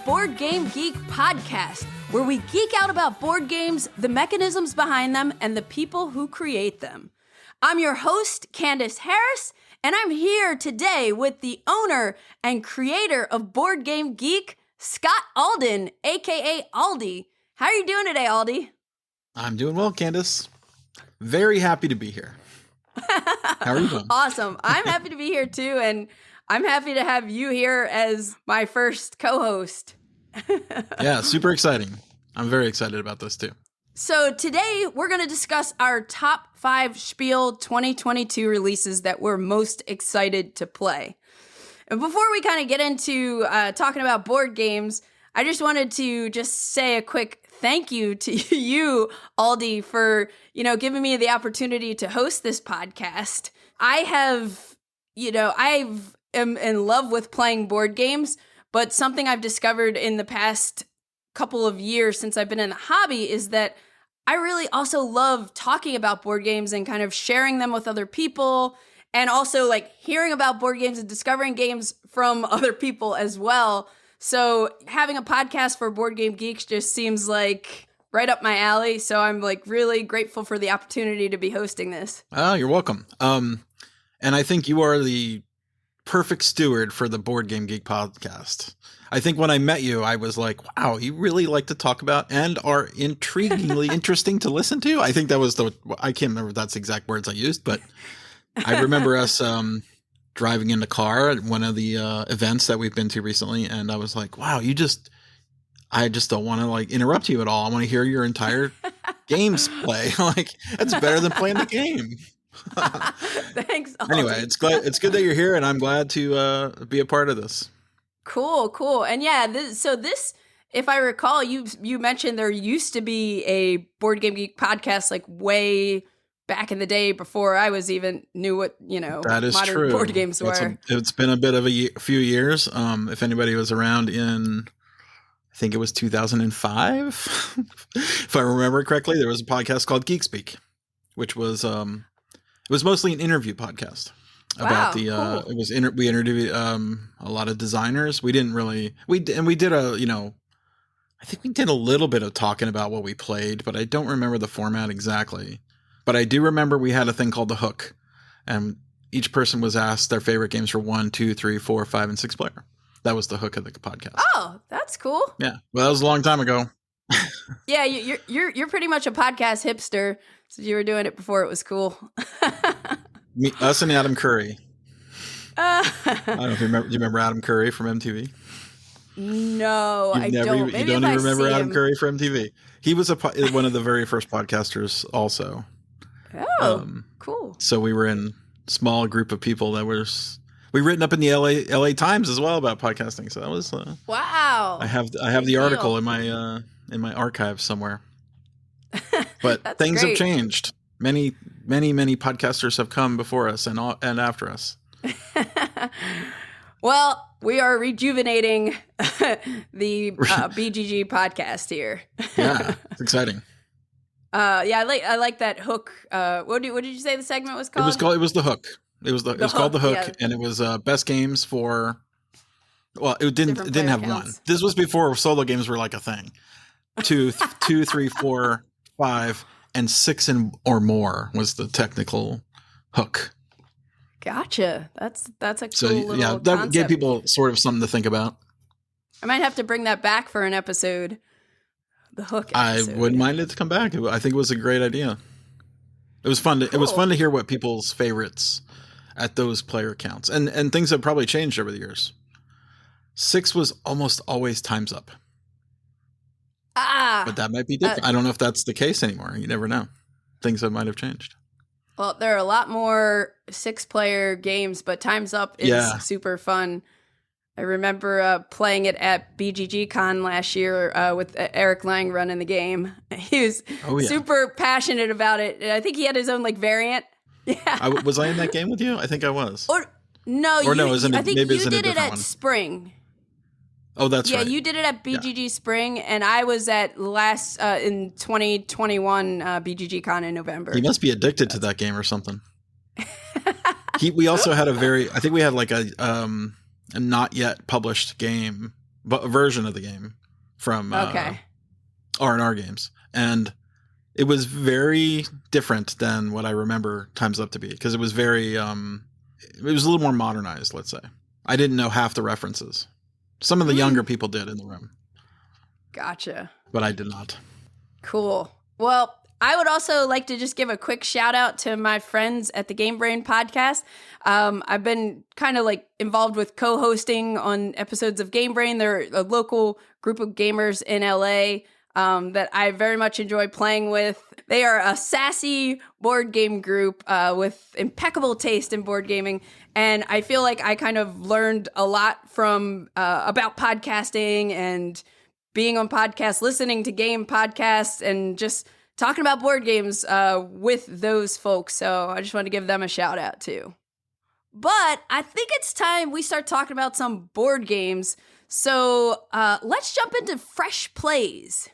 Board Game Geek podcast, where we geek out about board games, the mechanisms behind them, and the people who create them. I'm your host, Candice Harris, and I'm here today with the owner and creator of Board Game Geek, Scott Alden, aka Aldie. How are you doing today, Aldie? I'm doing well, Candice. Very happy to be here. How are you doing? Awesome. I'm happy to be here too, and I'm happy to have you here as my first co-host. Yeah, super exciting. I'm very excited about this too. So today we're going to discuss our top 5 Spiel 2022 releases that we're most excited to play. And before we kind of get into talking about board games, I just wanted to just say a quick thank you to you, Aldie, for, giving me the opportunity to host this podcast. I am in love with playing board games, but something I've discovered in the past couple of years since I've been in the hobby is that I really also love talking about board games and kind of sharing them with other people, and also like hearing about board games and discovering games from other people as well. So having a podcast for Board Game Geeks just seems like right up my alley. So I'm like really grateful for the opportunity to be hosting this. Oh, you're welcome. And I think you are the perfect steward for the Board Game Geek podcast. I think when I met you, I was like, wow, you really like to talk about and are intriguingly interesting to listen to. I think that was I can't remember if that's the exact words I used, but I remember us driving in the car at one of the events that we've been to recently. And I was like, wow, I just don't want to like interrupt you at all. I want to hear your entire games play. Like, that's better than playing the game. Thanks, Aldie. Anyway, it's good that you're here, and I'm glad to be a part of this. Cool. And yeah, this, if I recall, you mentioned there used to be a Board Game Geek podcast like way back in the day before I was even knew what that is modern true. board games were. It's been a bit of a few years. If anybody was around in, I think it was 2005, if I remember correctly, there was a podcast called Geek Speak, which was it was mostly an interview podcast about cool. It was we interviewed a lot of designers. We didn't really we did I think we did a little bit of talking about what we played, but I don't remember the format exactly. But I do remember we had a thing called the Hook, and each person was asked their favorite games for 1, 2, 3, 4, 5, and 6 player. That was the hook of the podcast. Oh, that's cool. Yeah, well, that was a long time ago. Yeah, you're pretty much a podcast hipster, so you were doing it before it was cool. Us and Adam Curry. I don't know if you remember. Do you remember Adam Curry from MTV? No, I don't. You don't even remember Adam Curry from MTV. He was one of the very first podcasters also. Oh, cool. So we were in a small group of people that we written up in the LA Times as well about podcasting. So that was wow. I have the article in my archive somewhere. But things have changed. Many podcasters have come before us and after us. Well, we are rejuvenating the BGG podcast here. Yeah, it's exciting. Yeah, I like that Hook. What did you say the segment was called? It was the Hook. It was called the Hook, yeah. And it was best games for. Well, it didn't have counts. One. This was before solo games were like a thing. 2, 3, 4, 5, and 6 or more was the technical hook. Gotcha. That's a cool little that concept. gave people sort of something to think about. I might have to bring that back for an episode. The Hook episode. I wouldn't mind it to come back. I think it was a great idea. It was fun. It was fun to hear what people's favorites at those player counts, and things have probably changed over the years. 6 was almost always times up. But that might be different. I don't know if that's the case anymore. You never know. Things that might have changed. Well, there are a lot more 6-player games, but Time's Up is super fun. I remember playing it at BGG Con last year with Eric Lang running the game. He was super passionate about it. I think he had his own variant. Yeah. Was I in that game with you? I think I was. I think you did it at Spring. Oh, that's right. Yeah, you did it at BGG Spring, and I was at in 2021 BGG Con in November. He must be addicted to that game or something. We also had I think we had a not yet published game version of the game from Okay. R&R games. And it was very different than what I remember Time's Up to be, because it was very, it was a little more modernized, let's say. I didn't know half the references. Some of the younger people did in the room. Gotcha. But I did not. Cool. Well, I would also like to just give a quick shout out to my friends at the Game Brain podcast. I've been kind of like involved with co-hosting on episodes of Game Brain. They're a local group of gamers in LA that I very much enjoy playing with. They are a sassy board game group with impeccable taste in board gaming. And I feel like I kind of learned a lot from about podcasting and being on podcasts, listening to game podcasts, and just talking about board games with those folks. So I just want to give them a shout out too. But I think it's time we start talking about some board games. So let's jump into fresh plays.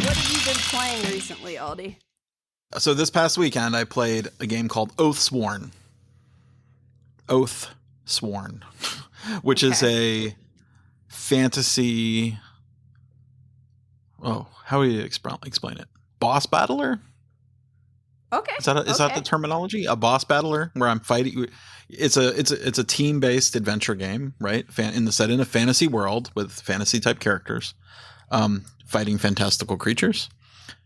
What have you been playing recently, Aldie? So this past weekend, I played a game called Oathsworn. Oathsworn, which is a fantasy... Oh, how do you explain it? Boss battler? Okay. Is that the terminology? A boss battler where I'm fighting. It's a team-based adventure game, right? Set in a fantasy world with fantasy type characters, fighting fantastical creatures.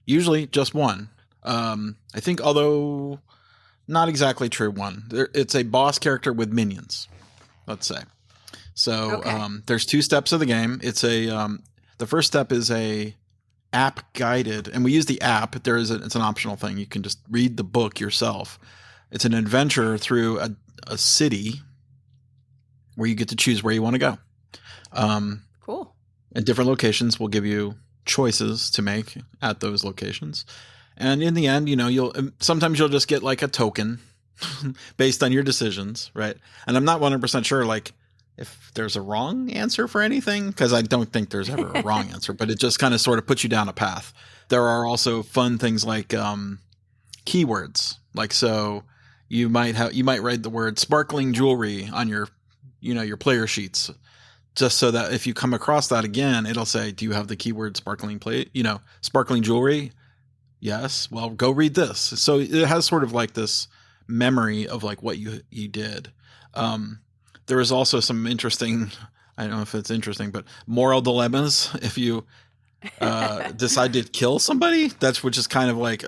Usually just one. I think, although not exactly true, one. It's a boss character with minions, let's say. So there's 2 steps of the game. It's the first step is a app guided, and we use the app. It's an optional thing. You can just read the book yourself. It's an adventure through a city where you get to choose where you want to go. Cool. And different locations will give you choices to make at those locations. And in the end, sometimes you'll just get like a token based on your decisions, right? And I'm not 100% sure, like, if there's a wrong answer for anything, because I don't think there's ever a wrong answer, but it just kind of sort of puts you down a path. There are also fun things like keywords. Like, so you might write the word sparkling jewelry on your player sheets, just so that if you come across that again, it'll say, do you have the keyword sparkling jewelry? Yes. Well, go read this. So it has sort of like this memory of like what you did. There is also some interesting, I don't know if it's interesting, but moral dilemmas. If you decide to kill somebody, which is kind of like,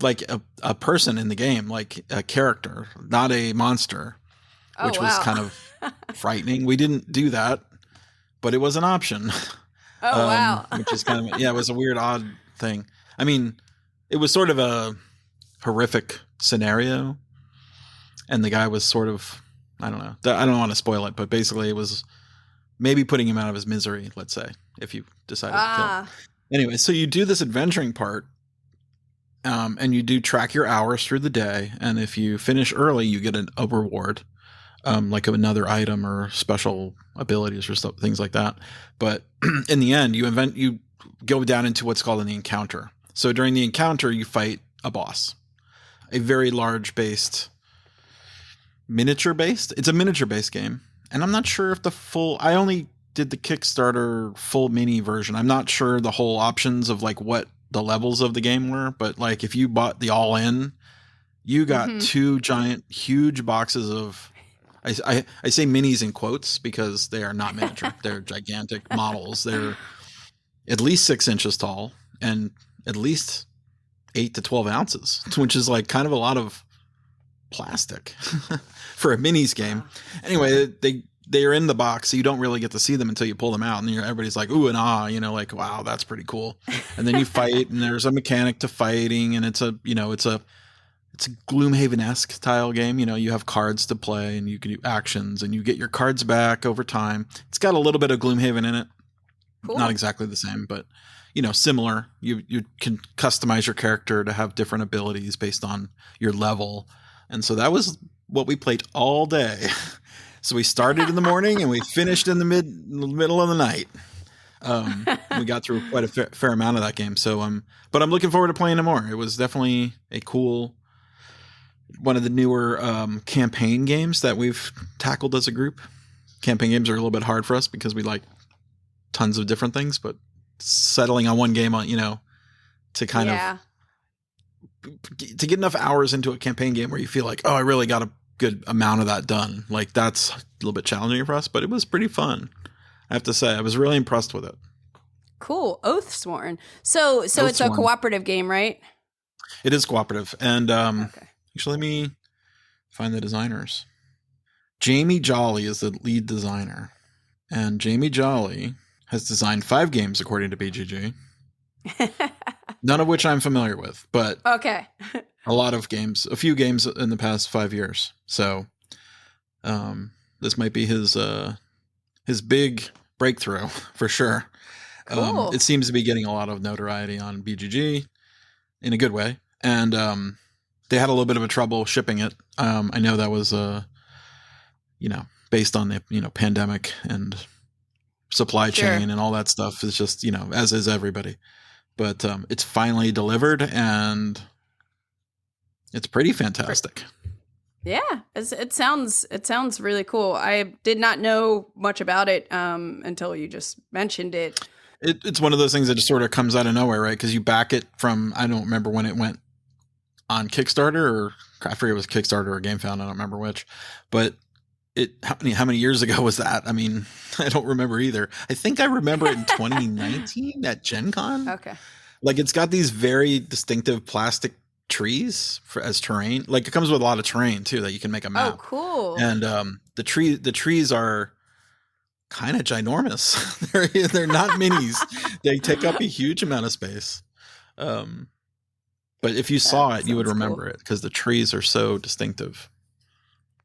like a person in the game, like a character, not a monster, which was kind of frightening. We didn't do that, but it was an option. Oh, wow. Which is kind of, it was a weird, odd thing. I mean, it was sort of a horrific scenario, and the guy was sort of, I don't know. I don't want to spoil it, but basically it was maybe putting him out of his misery, let's say, if you decided to kill him. Anyway, so you do this adventuring part, and you do track your hours through the day, and if you finish early, you get a reward, like another item or special abilities or things like that. But in the end, you go down into what's called an encounter. So during the encounter, you fight a boss, a very large miniature-based. It's a miniature-based game. And I'm not sure if I only did the Kickstarter full mini version. I'm not sure the whole options of like what the levels of the game were. But like if you bought the all-in, you got 2 giant, huge boxes of, I say minis in quotes because they are not miniature. They're gigantic models. They're at least 6 inches tall and at least 8 to 12 ounces, which is like kind of a lot of plastic for a minis game. Anyway, they are in the box, so you don't really get to see them until you pull them out, and everybody's like ooh and ah, like, wow, that's pretty cool. And then you fight, and there's a mechanic to fighting, and it's a Gloomhaven-esque style game. You have cards to play, and you can do actions, and you get your cards back over time. It's got a little bit of Gloomhaven in it. Cool. Not exactly the same, but similar. You can customize your character to have different abilities based on your level. And so that was what we played all day. So we started in the morning and we finished in the middle of the night. We got through quite a fair amount of that game. So but I'm looking forward to playing it more. It was definitely a cool, one of the newer campaign games that we've tackled as a group. Campaign games are a little bit hard for us because we like tons of different things, but settling on one game, to kind of to get enough hours into a campaign game where you feel like, oh, I really got a good amount of that done. Like that's a little bit challenging for us, but it was pretty fun. I have to say, I was really impressed with it. Cool. Oathsworn. So it's a cooperative game, right? It is cooperative. And actually, let me find the designers. Jamie Jolly is the lead designer. And Jamie Jolly has designed 5 games, according to BGG. None of which I'm familiar with, but okay. a few games in the past 5 years. So this might be his big breakthrough for sure. Cool. It seems to be getting a lot of notoriety on BGG in a good way. And they had a little bit of a trouble shipping it. I know that was based on the pandemic and supply chain and all that stuff. It's just, as is everybody. But it's finally delivered, and it's pretty fantastic. Yeah, it sounds really cool. I did not know much about it until you just mentioned it. It's one of those things that just sort of comes out of nowhere, right? Because you back it from, I don't remember when it went on Kickstarter, or I forget it was Kickstarter or GameFound, I don't remember which. But how many years ago was that? I mean, I don't remember either. I think I remember it in 2019 at Gen Con. Okay. Like, it's got these very distinctive plastic trees as terrain. Like, it comes with a lot of terrain too that you can make a map. Oh, cool. And the trees are kind of ginormous. they're not minis. They take up a huge amount of space. But if you saw it, you would remember it because the trees are so distinctive.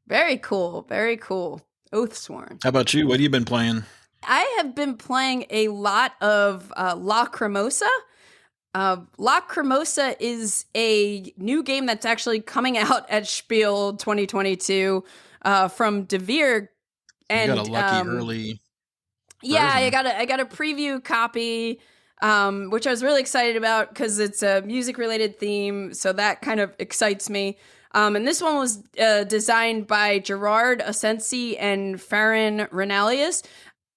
Very cool. Very cool. Oathsworn. How about you? What have you been playing? I have been playing a lot of Lacrimosa. Lacrimosa is a new game that's actually coming out at Spiel 2022 from Devere. And you got a lucky early Yeah, version. I got a preview copy, which I was really excited about because it's a music-related theme, so that kind of excites me. And this one was designed by Gerard Asensi and Farron Renalius.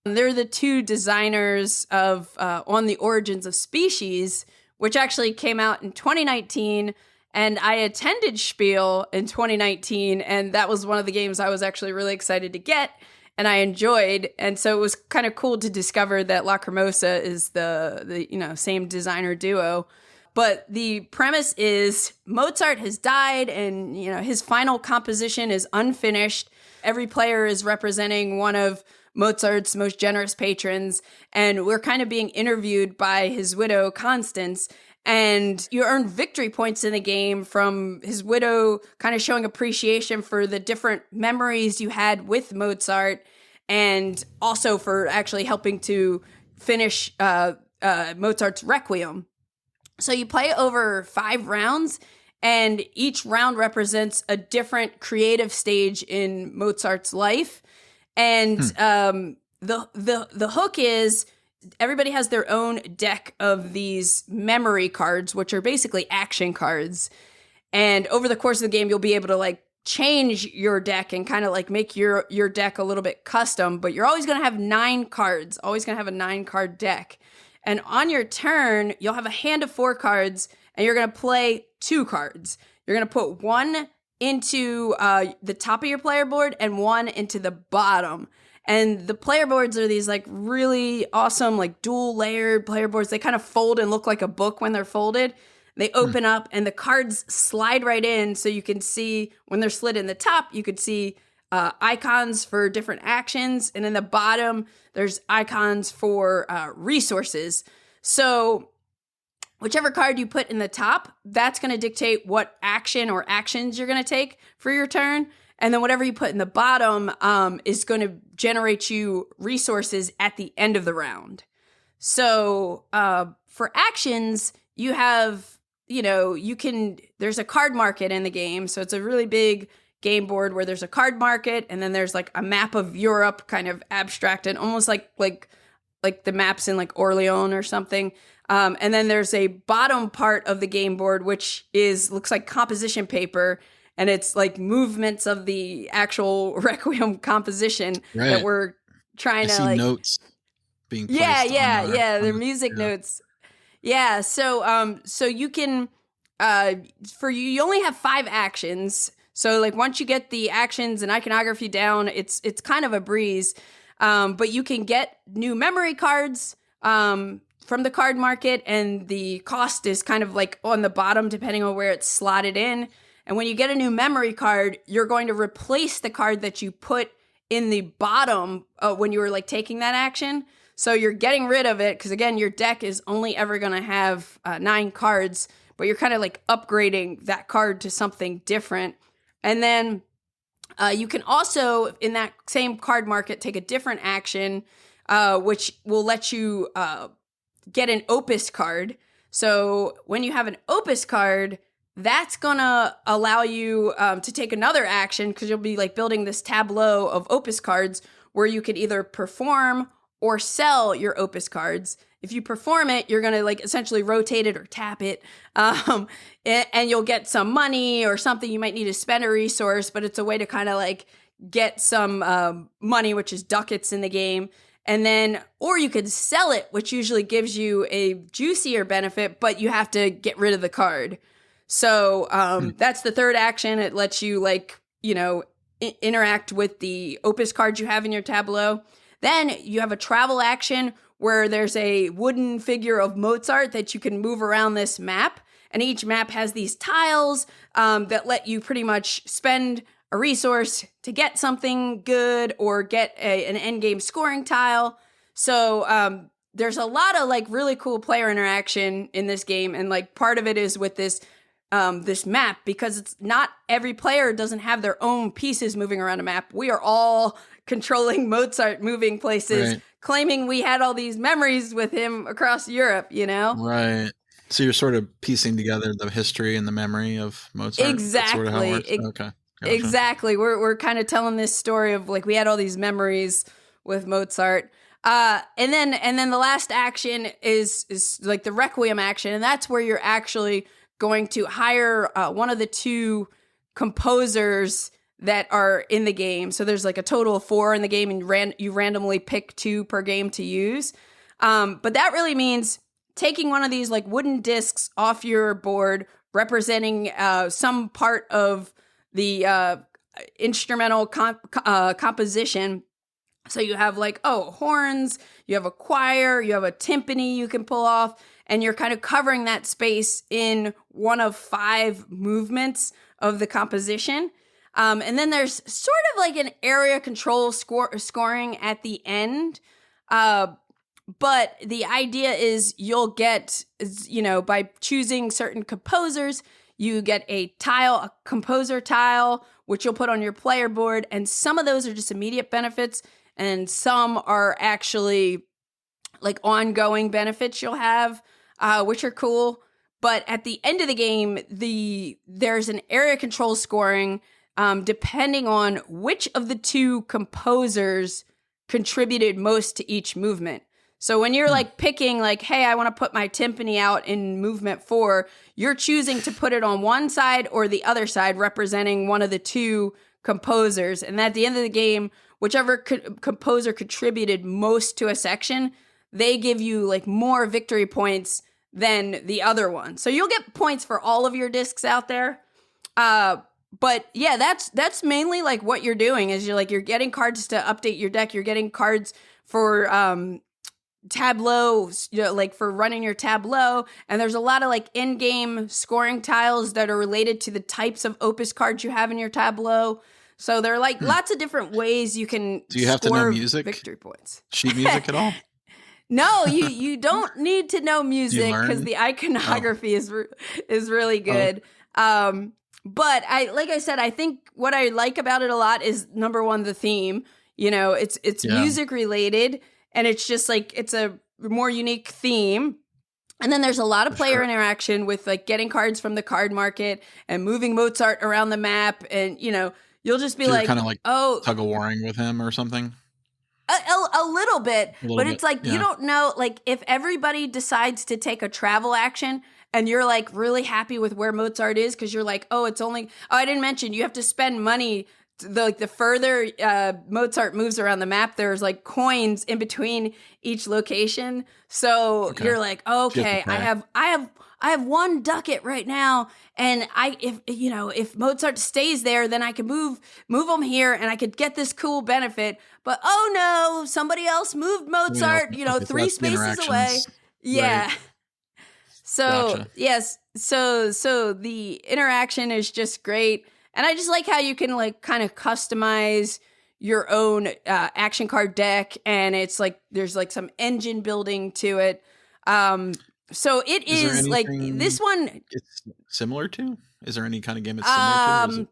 They're the 2 designers of On the Origins of Species, which actually came out in 2019. And I attended Spiel in 2019, and that was one of the games I was actually really excited to get, and I enjoyed. And so it was kind of cool to discover that Lacrimosa is the same designer duo. But the premise is Mozart has died, and his final composition is unfinished. Every player is representing one of Mozart's most generous patrons, and we're kind of being interviewed by his widow, Constance. And you earn victory points in the game from his widow kind of showing appreciation for the different memories you had with Mozart, and also for actually helping to finish Mozart's Requiem. So you play over 5 rounds, and each round represents a different creative stage in Mozart's life. And the hook is everybody has their own deck of these memory cards, which are basically action cards. And over the course of the game, you'll be able to change your deck and kind of make your deck a little bit custom. But you're always going to have 9 cards, always going to have a 9-card deck. And on your turn, you'll have a hand of 4 cards, and you're going to play 2 cards. You're going to put 1 into the top of your player board and 1 into the bottom. And the player boards are these really awesome, dual layered player boards. They kind of fold and look like a book when they're folded. They open up and the cards slide right in, so you can see when they're slid in the top, you could see icons for different actions. And in the bottom, there's icons for resources. So whichever card you put in the top, that's going to dictate what action or actions you're going to take for your turn. And then whatever you put in the bottom is going to generate you resources at the end of the round. So for actions, you have, there's a card market in the game. So it's a really big game board where there's a card market, and then there's a map of Europe, kind of abstract and almost like like the maps in like Orleans or something. And then there's a bottom part of the game board, which looks like composition paper. And it's like movements of the actual Requiem composition that we're trying to see like notes being placed. They're music notes. Yeah. So you can, you only have 5 actions. So like once you get the actions and iconography down, it's kind of a breeze. But you can get new memory cards, from the card market, and the cost is kind of like on the bottom depending on where it's slotted in. And when you get a new memory card, you're going to replace the card that you put in the bottom when you were like taking that action. So you're getting rid of it because, again, your deck is only ever going to have 9 cards, but you're kind of like upgrading that card to something different. And then you can also, in that same card market, take a different action, which will let you get an Opus card. So when you have an Opus card, that's going to allow you to take another action because you'll be like building this tableau of Opus cards where you could either perform or sell your Opus cards. If you perform it, you're going to like essentially rotate it or tap it, and you'll get some money or something. You might need to spend a resource, but it's a way to kind of like get some money, which is ducats in the game. And then, or you could sell it, which usually gives you a juicier benefit, but you have to get rid of the card. So that's the third action. It lets you like, interact with the Opus cards you have in your tableau. Then you have a travel action where there's a wooden figure of Mozart that you can move around this map. And each map has these tiles that let you pretty much spend a resource to get something good or get an endgame scoring tile. So there's a lot of like really cool player interaction in this game. And like part of it is with this map, because it's not every player doesn't have their own pieces moving around a map. We are all controlling Mozart moving places, claiming we had all these memories with him across Europe, Right. So you're sort of piecing together the history and the memory of Mozart. Exactly. That's sort of how it works. Okay. Gotcha. Exactly. We're kind of telling this story of like we had all these memories with Mozart. And then the last action is like the Requiem action, and that's where you're actually going to hire one of the 2 composers that are in the game. So there's like a total of 4 in the game, and you randomly pick 2 per game to use. But that really means taking one of these like wooden discs off your board, representing some part of the instrumental composition. So you have like, horns, you have a choir, you have a timpani you can pull off, and you're kind of covering that space in one of 5 movements of the composition. And then there's sort of like an area control scoring at the end. But the idea is you'll get, by choosing certain composers, you get a composer tile, which you'll put on your player board. And some of those are just immediate benefits, and some are actually like ongoing benefits you'll have, which are cool. But at the end of the game, there's an area control scoring depending on which of the 2 composers contributed most to each movement. So when you're like picking like, hey, I want to put my timpani out in movement 4, you're choosing to put it on one side or the other side, representing one of the 2 composers. And at the end of the game, whichever composer contributed most to a section, they give you like more victory points than the other one. So you'll get points for all of your discs out there. But yeah, that's mainly like what you're doing is you're getting cards to update your deck. You're getting cards for tableaus, like for running your tableau. And there's a lot of like in-game scoring tiles that are related to the types of Opus cards you have in your tableau. So there are like lots of different ways you can Do you have to know music? Victory points. Sheet music at all? No, you don't need to know music because the iconography is really good. But like I said, I think what I like about it a lot is number one, the theme. It's music related, and it's just like it's a more unique theme. And then there's a lot of player interaction with like getting cards from the card market and moving Mozart around the map, and you'll just be so like, kind of like tug of warring with him or something. A little bit, but it's like, yeah. you don't know, like, if everybody decides to take a travel action and you're like really happy with where Mozart is because you're like, oh, I didn't mention you have to spend money. The further Mozart moves around the map, there's like coins in between each location. So you're like, okay, I have 1 ducat right now, and if Mozart stays there, then I can move him here, and I could get this cool benefit. But oh no, somebody else moved Mozart, 3 spaces away. Yeah. Right. So Gotcha. yes, so the interaction is just great, and I just like how you can like kind of customize your own action card deck, and it's like there's like some engine building to it. So it is like this one. It's similar to? Is there any kind of game it's similar to?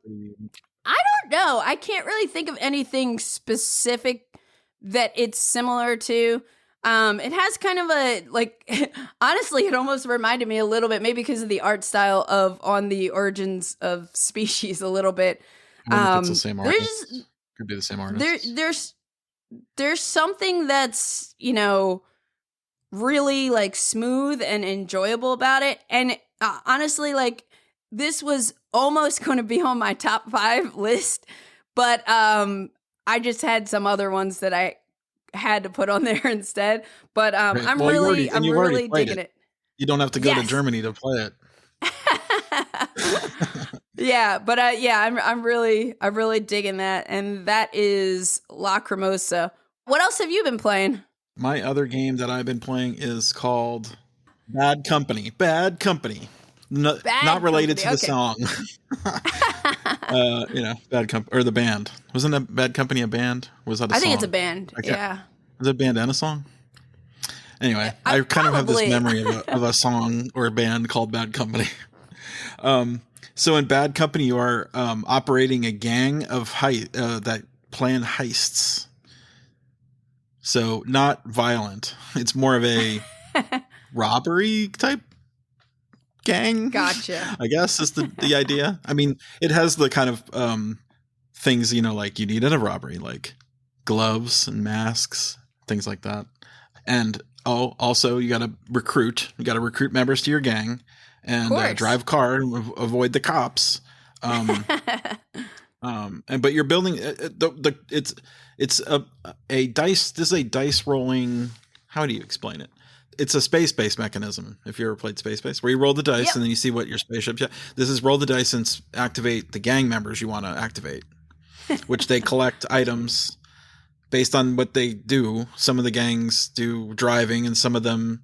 I don't know. I can't really think of anything specific that it's similar to. It has kind of a, like, honestly, it almost reminded me a little bit, maybe because of the art style of On the Origins of Species a little bit. I wonder if it's the same artist. Could be the same artist. There's something that's, really like smooth and enjoyable about it. And honestly, like, this was almost going to be on my top 5 list, but I just had some other ones that I had to put on there instead. But Right. I'm Well, I'm you've already really played digging it. You don't have to go to Germany to play it. Yeah, but I'm really digging that, and that is Lacrimosa. What else have you been playing? My other game that I've been playing is called Bad Company. Bad Company. Not related to the song. Bad Company, or the band. Wasn't that Bad Company a band? Or was that a song? I think it's a band. Yeah. Was it a band and a song? Anyway, I kind of have this memory of a song or a band called Bad Company. So in Bad Company, you are operating a gang of that plan heists. So not violent. It's more of a robbery type gang. Gotcha. I guess is the idea. I mean, it has the kind of things, like you need in a robbery, like gloves and masks, things like that. And also you got to recruit. You got to recruit members to your gang and drive car and avoid the cops. But you're building it's a dice. This is a dice rolling. How do you explain it? It's a space-based mechanism. If you ever played Space-Based, where you roll the dice and then you see what your spaceship. This is roll the dice and activate the gang members you want to activate, which they collect items based on what they do. Some of the gangs do driving, and some of them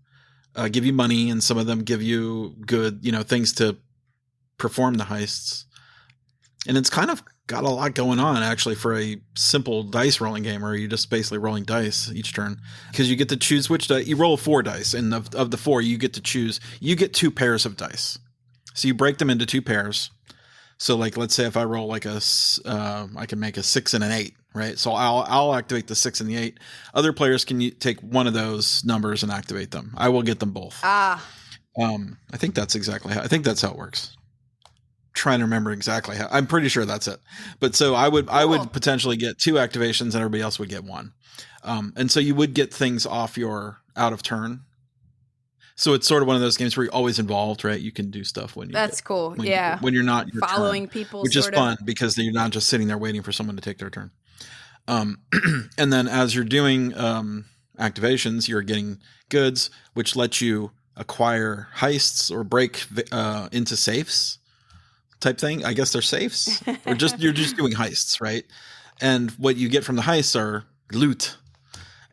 give you money, and some of them give you good, things to perform the heists. And it's kind of got a lot going on, actually, for a simple dice rolling game where you're just basically rolling dice each turn, because you get to choose which dice. You roll 4 dice, and of the 4, you get to choose. You get 2 pairs of dice, so you break them into 2 pairs. So, like, let's say if I roll like I can make a 6 and an 8, right? So I'll activate the 6 and the 8. Other players can take one of those numbers and activate them. I will get them both. I think that's how it works. Trying to remember exactly how. I'm pretty sure that's it. But so I would potentially get 2 activations, and everybody else would get 1. And so you would get things off your out of turn. So it's sort of one of those games where you're always involved, right? You can do stuff when cool. When you're not your following turn, people, which is fun because you're not just sitting there waiting for someone to take their turn. And then as you're doing activations, you're getting goods, which let you acquire heists or break into safes. Type thing. I guess they're safes, or you're just doing heists, right? And what you get from the heists are loot,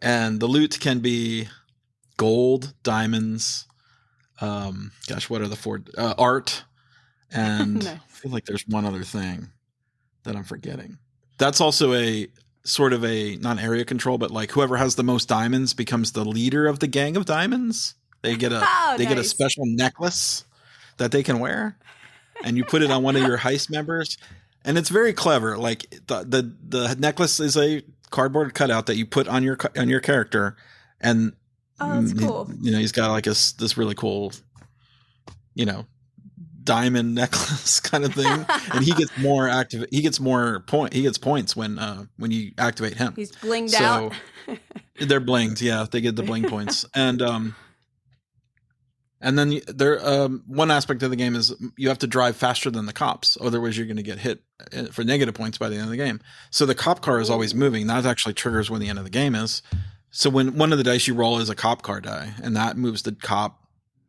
and the loot can be gold, diamonds. What are the 4? Art, and nice. I feel like there's one other thing that I'm forgetting. That's also a sort of a not area control, but like whoever has the most diamonds becomes the leader of the gang of diamonds. They get get a special necklace that they can wear. And you put it on one of your heist members, and it's very clever. Like the necklace is a cardboard cutout that you put on your character, and that's cool. He's got like this really cool, diamond necklace kind of thing, and he gets more active. He gets points when you activate him. He's blinged out. They're blinged. Yeah, they get the bling points, and then there one aspect of the game is you have to drive faster than the cops, otherwise you're going to get hit for negative points by the end of the game. So the cop car is always moving. That actually triggers when the end of the game is. So when one of the dice you roll is a cop car die, and that moves the cop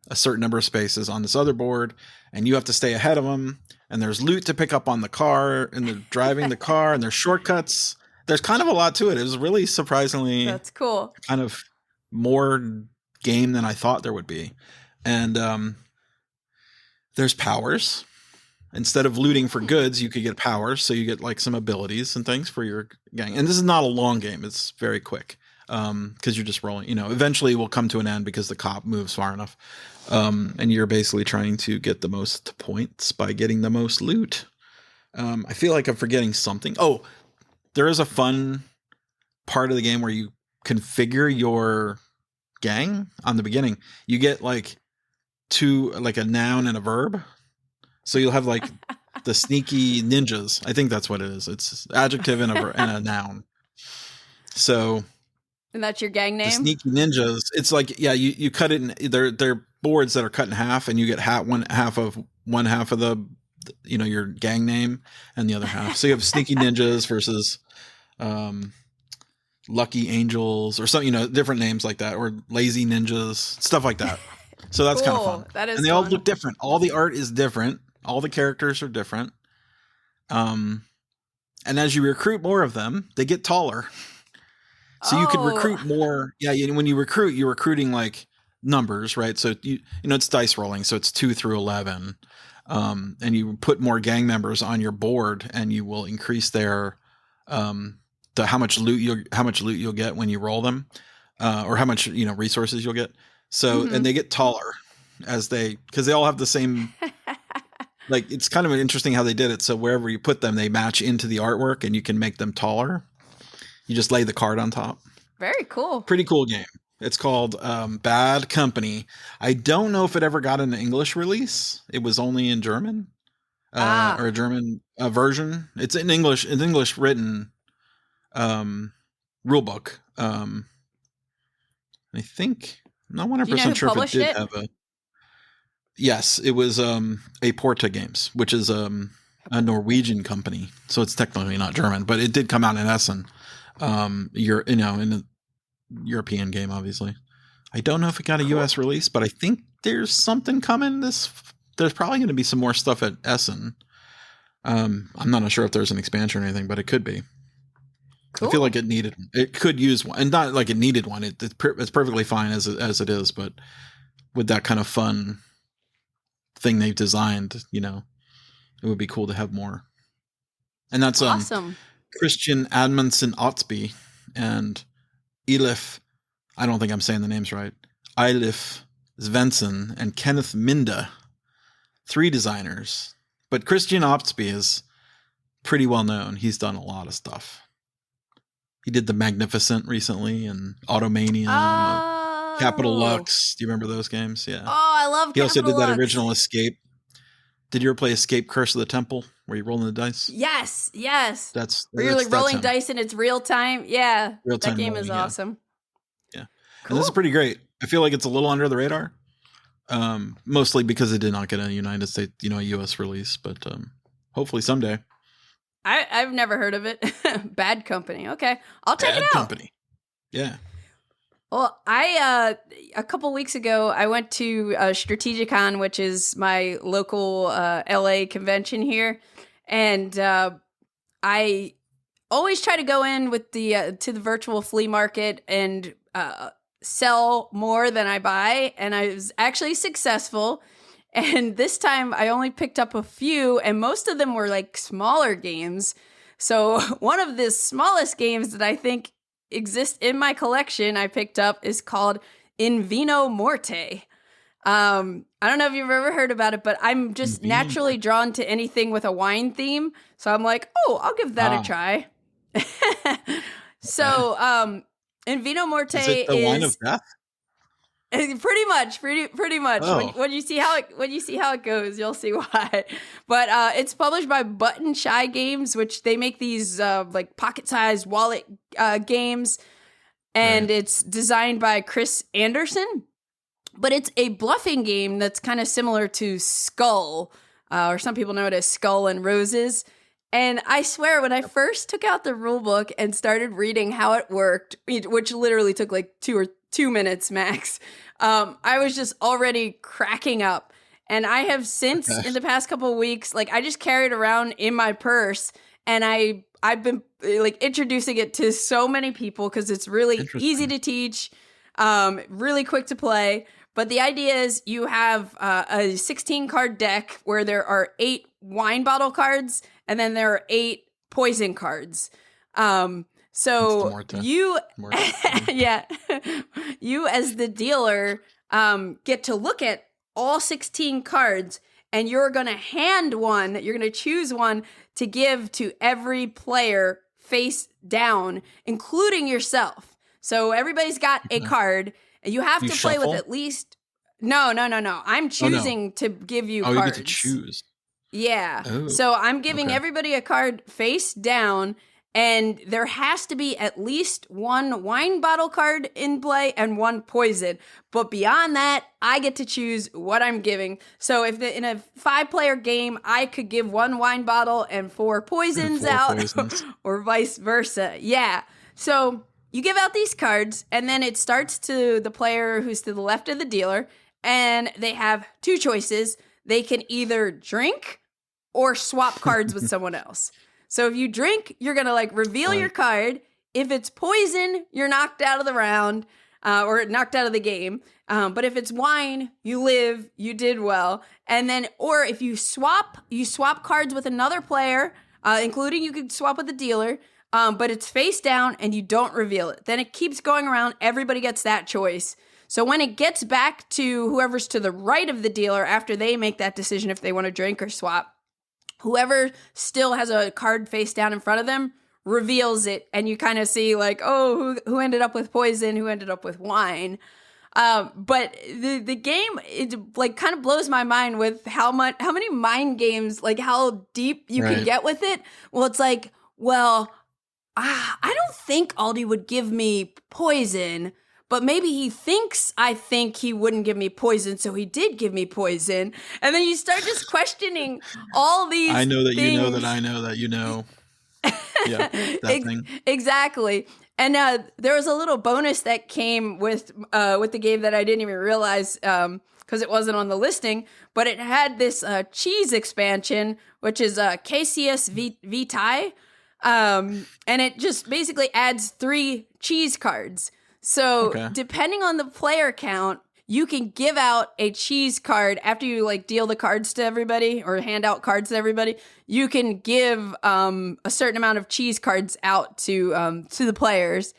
a certain number of spaces on this other board, and you have to stay ahead of them. And there's loot to pick up on the car, and they're driving the car, and there's shortcuts. There's kind of a lot to it. It was really surprisingly that's cool. Kind of more game than I thought there would be. And there's powers. Instead of looting for goods, you could get powers, so you get like some abilities and things for your gang. And this is not a long game; it's very quick because you're just rolling. Eventually, it will come to an end because the cop moves far enough, and you're basically trying to get the most points by getting the most loot. I feel like I'm forgetting something. Oh, there is a fun part of the game where you configure your gang on the beginning. You get like a noun and a verb. So you'll have like the sneaky ninjas. I think that's what it is. It's adjective and a noun. So, and that's your gang name? The sneaky ninjas. It's like, yeah, you cut it in. They're boards that are cut in half, and you get one half of the your gang name and the other half. So you have sneaky ninjas versus lucky angels or something, different names like that, or lazy ninjas, stuff like that. So that's cool. kind of fun. That is and they fun. all look different. All the art is different. All the characters are different. And as you recruit more of them, they get taller. So you can recruit more. Yeah, when you recruit, you're recruiting like numbers, right? So it's dice rolling, so it's 2 through 11. And you put more gang members on your board, and you will increase their how much loot you'll get when you roll them, or how much resources you'll get. So and they get taller because they all have the same. Like, it's kind of interesting how they did it. So wherever you put them, they match into the artwork, and you can make them taller. You just lay the card on top. Very cool. Pretty cool game. It's called Bad Company. I don't know if it ever got an English release. It was only in German, or a German version. It's in English. An English written rule book. I think I'm not 100% sure if it did have a. Yes, it was a Porta Games, which is a Norwegian company, so it's technically not German, but it did come out in Essen. In a European game, obviously. I don't know if it got a US release, but I think there's something coming. There's probably going to be some more stuff at Essen. I'm not sure if there's an expansion or anything, but it could be. Cool. I feel like it could use one, and not like it needed one. It's perfectly fine as it is, but with that kind of fun thing they've designed, it would be cool to have more. And that's awesome. Christian Admundsen Otsby and Elif, I don't think I'm saying the names right, Eilif Svensson and Kenneth Minda, 3 designers. But Christian Otsby is pretty well known. He's done a lot of stuff. He did The Magnificent recently and Automania, Capital Lux. Do you remember those games? Yeah. Oh, I love Capital Lux. He also did that original Escape. Did you ever play Escape Curse of the Temple, where you're rolling the dice? Yes. Where you're like rolling dice and it's real time. Yeah. That game is awesome. Yeah. Cool. And this is pretty great. I feel like it's a little under the radar. Mostly because it did not get a United States, a US release, but hopefully someday. I've never heard of it. Bad Company. Okay. I'll check it out. Bad Company. Yeah. Well, a couple weeks ago, I went to Strategicon, which is my local LA convention here, and I always try to go in with to the virtual flea market and sell more than I buy, and I was actually successful. And this time, I only picked up a few, and most of them were like smaller games. So one of the smallest games that I think exist in my collection I picked up is called Vino Morte. I don't know if you've ever heard about it, but I'm just naturally drawn to anything with a wine theme. So I'm like, I'll give that a try. So Vino Morte is it the wine of death? Pretty much. Oh. When you see how it goes, you'll see why. But it's published by Button Shy Games, which they make these like pocket-sized wallet games, and it's designed by Chris Anderson. But it's a bluffing game that's kind of similar to Skull, or some people know it as Skull and Roses. And I swear, when I first took out the rule book and started reading how it worked, which literally took like 2 minutes max, I was just already cracking up. And I have since, in the past couple of weeks, like I just carried around in my purse, and I've been like introducing it to so many people because it's really easy to teach, really quick to play. But the idea is you have a 16 card deck where there are 8 wine bottle cards, and then there are 8 poison cards. So you, you as the dealer get to look at all 16 cards, and you're going to choose one to give to every player face down, including yourself. So everybody's got a card, and you have to play with at least... No. I'm choosing to give you cards. You get to choose. Yeah. Oh, so I'm giving everybody a card face down, and there has to be at least 1 wine bottle card in play and 1 poison. But beyond that, I get to choose what I'm giving. So if in a 5-player game, I could give 1 wine bottle and 4 poisons out, or vice versa. Yeah. So you give out these cards, and then it starts to the player who's to the left of the dealer, and they have 2 choices. They can either drink or swap cards with someone else. So if you drink, you're going to like reveal your card. If it's poison, you're knocked out of the round, or knocked out of the game. But if it's wine, you live, you did well. And then, or if you swap cards with another player, including you could swap with the dealer, but it's face down and you don't reveal it. Then it keeps going around. Everybody gets that choice. So when it gets back to whoever's to the right of the dealer after they make that decision if they want to drink or swap, whoever still has a card face down in front of them reveals it, and you kind of see like, oh, who ended up with poison, who ended up with wine. But the game, it like kind of blows my mind with how many mind games, like how deep you can get with it. Well, it's like, well, I don't think Aldie would give me poison, but maybe I think he wouldn't give me poison, so he did give me poison. And then you start just questioning all these I know that things. you know that I know that you know. Yeah, that thing. Exactly. And there was a little bonus that came with the game that I didn't even realize because it wasn't on the listing, but it had this cheese expansion, which is Caseus Vitae, and it just basically adds 3 cheese cards. So depending on the player count, you can give out a cheese card after you like deal the cards to everybody or hand out cards to everybody. You can give a certain amount of cheese cards out to the players,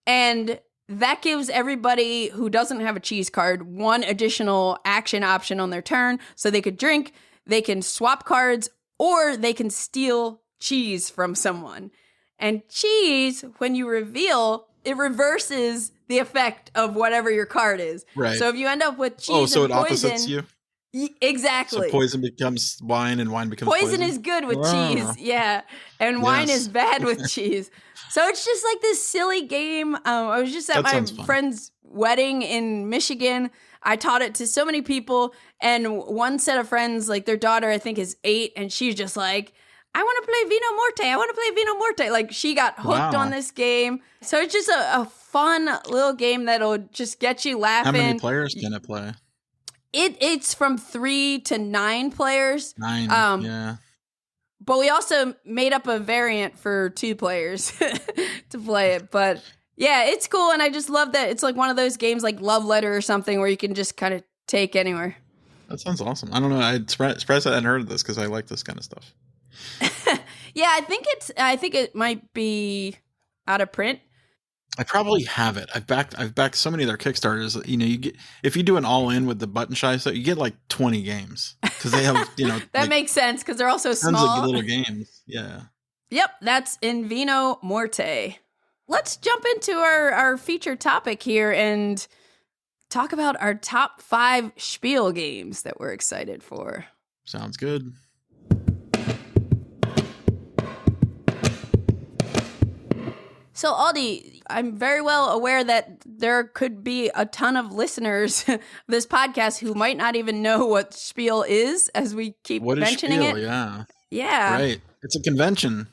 and that gives everybody who doesn't have a cheese card 1 additional action option on their turn. So they could drink, they can swap cards, or they can steal cheese from someone. And cheese, when you reveal, it reverses the effect of whatever your card is. Right. So if you end up with cheese and it poison, opposites you? Exactly. So poison becomes wine and wine becomes poison? Poison is good with cheese, yeah. And wine is bad with cheese. So it's just like this silly game. I was just at my friend's wedding in Michigan. I taught it to so many people. And one set of friends, like their daughter, I think is 8. And she's just like, I want to play Vino Morte. I want to play Vino Morte. Like she got hooked on this game. So it's just a fun little game that'll just get you laughing. How many players can it play? It's from 3 to 9 players. 9, yeah. But we also made up a variant for 2 players to play it. But yeah, it's cool. And I just love that it's like one of those games like Love Letter or something where you can just kind of take anywhere. That sounds awesome. I don't know. I'm surprised I hadn't heard of this because I like this kind of stuff. Yeah, I think it might be out of print. I probably have it. I've backed so many of their Kickstarters. You know, you get if you do an all-in with the Button Shy stuff, you get like 20 games because they have that like makes sense because they're also tons small of little games. Yeah. Yep, that's in Vino Morte. Let's jump into our featured topic here, and talk about our top 5 Spiel games that we're excited for. Sounds good. So, Aldie, I'm very well aware that there could be a ton of listeners of this podcast who might not even know what Spiel is as we keep mentioning Spiel? it. Yeah. Yeah. Right. It's a convention.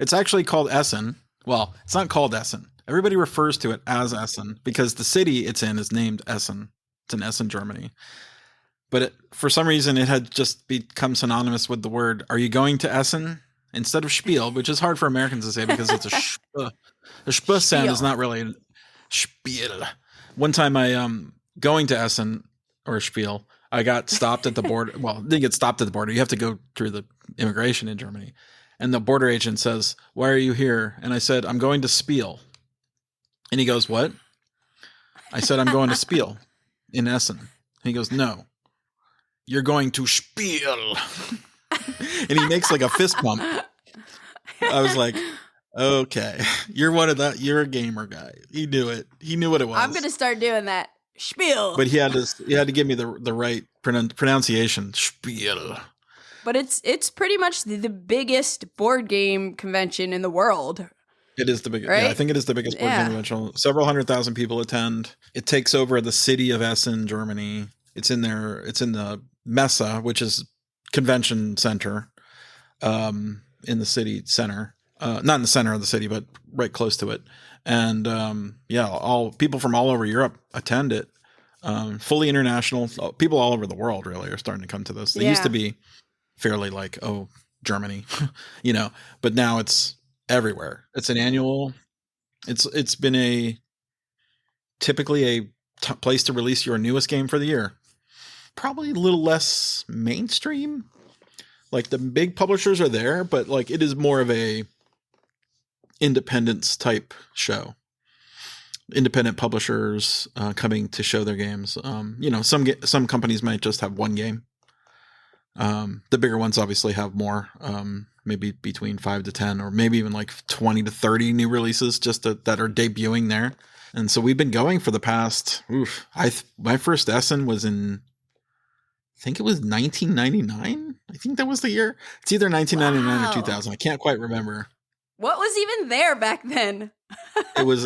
It's actually called Essen. Well, it's not called Essen. Everybody refers to it as Essen because the city it's in is named Essen. It's in Essen, Germany. But for some reason, it had just become synonymous with the word, are you going to Essen? Instead of Spiel, which is hard for Americans to say because it's a shp. The shp sound is not really Spiel. One time I, going to Essen or Spiel, I got stopped at the border. Well, didn't get stopped at the border. You have to go through the immigration in Germany. And the border agent says, why are you here? And I said, I'm going to Spiel. And he goes, what? I said, I'm going to Spiel in Essen. And he goes, no, you're going to Spiel. And he makes like a fist bump. I was like, okay, you're a gamer guy. He knew it. He knew what it was. I'm going to start doing that. Spiel. But he had to give me the right pronunciation. Spiel. But it's pretty much the biggest board game convention in the world. It is the biggest. Right? Yeah, I think it is the biggest board game convention. Several 100,000 people attend. It takes over the city of Essen, Germany. It's in there. It's in the Messe, which is convention center, in the city center. Not in the center of the city, but right close to it. And all people from all over Europe attend it. Fully international. People all over the world really are starting to come to this. They used to be fairly like, oh, Germany, but now it's everywhere. It's an annual. It's been typically a place to release your newest game for the year. Probably a little less mainstream. Like the big publishers are there, but like it is more of a independence type show. Independent publishers coming to show their games. Some companies might just have one game. The bigger ones obviously have more. Maybe between 5 to 10, or maybe even like 20 to 30 new releases just that are debuting there. And so we've been going for the past. My first Essen was in, I think it was 1999. I think that was the year. It's either 1999 or 2000. I can't quite remember. What was even there back then? It was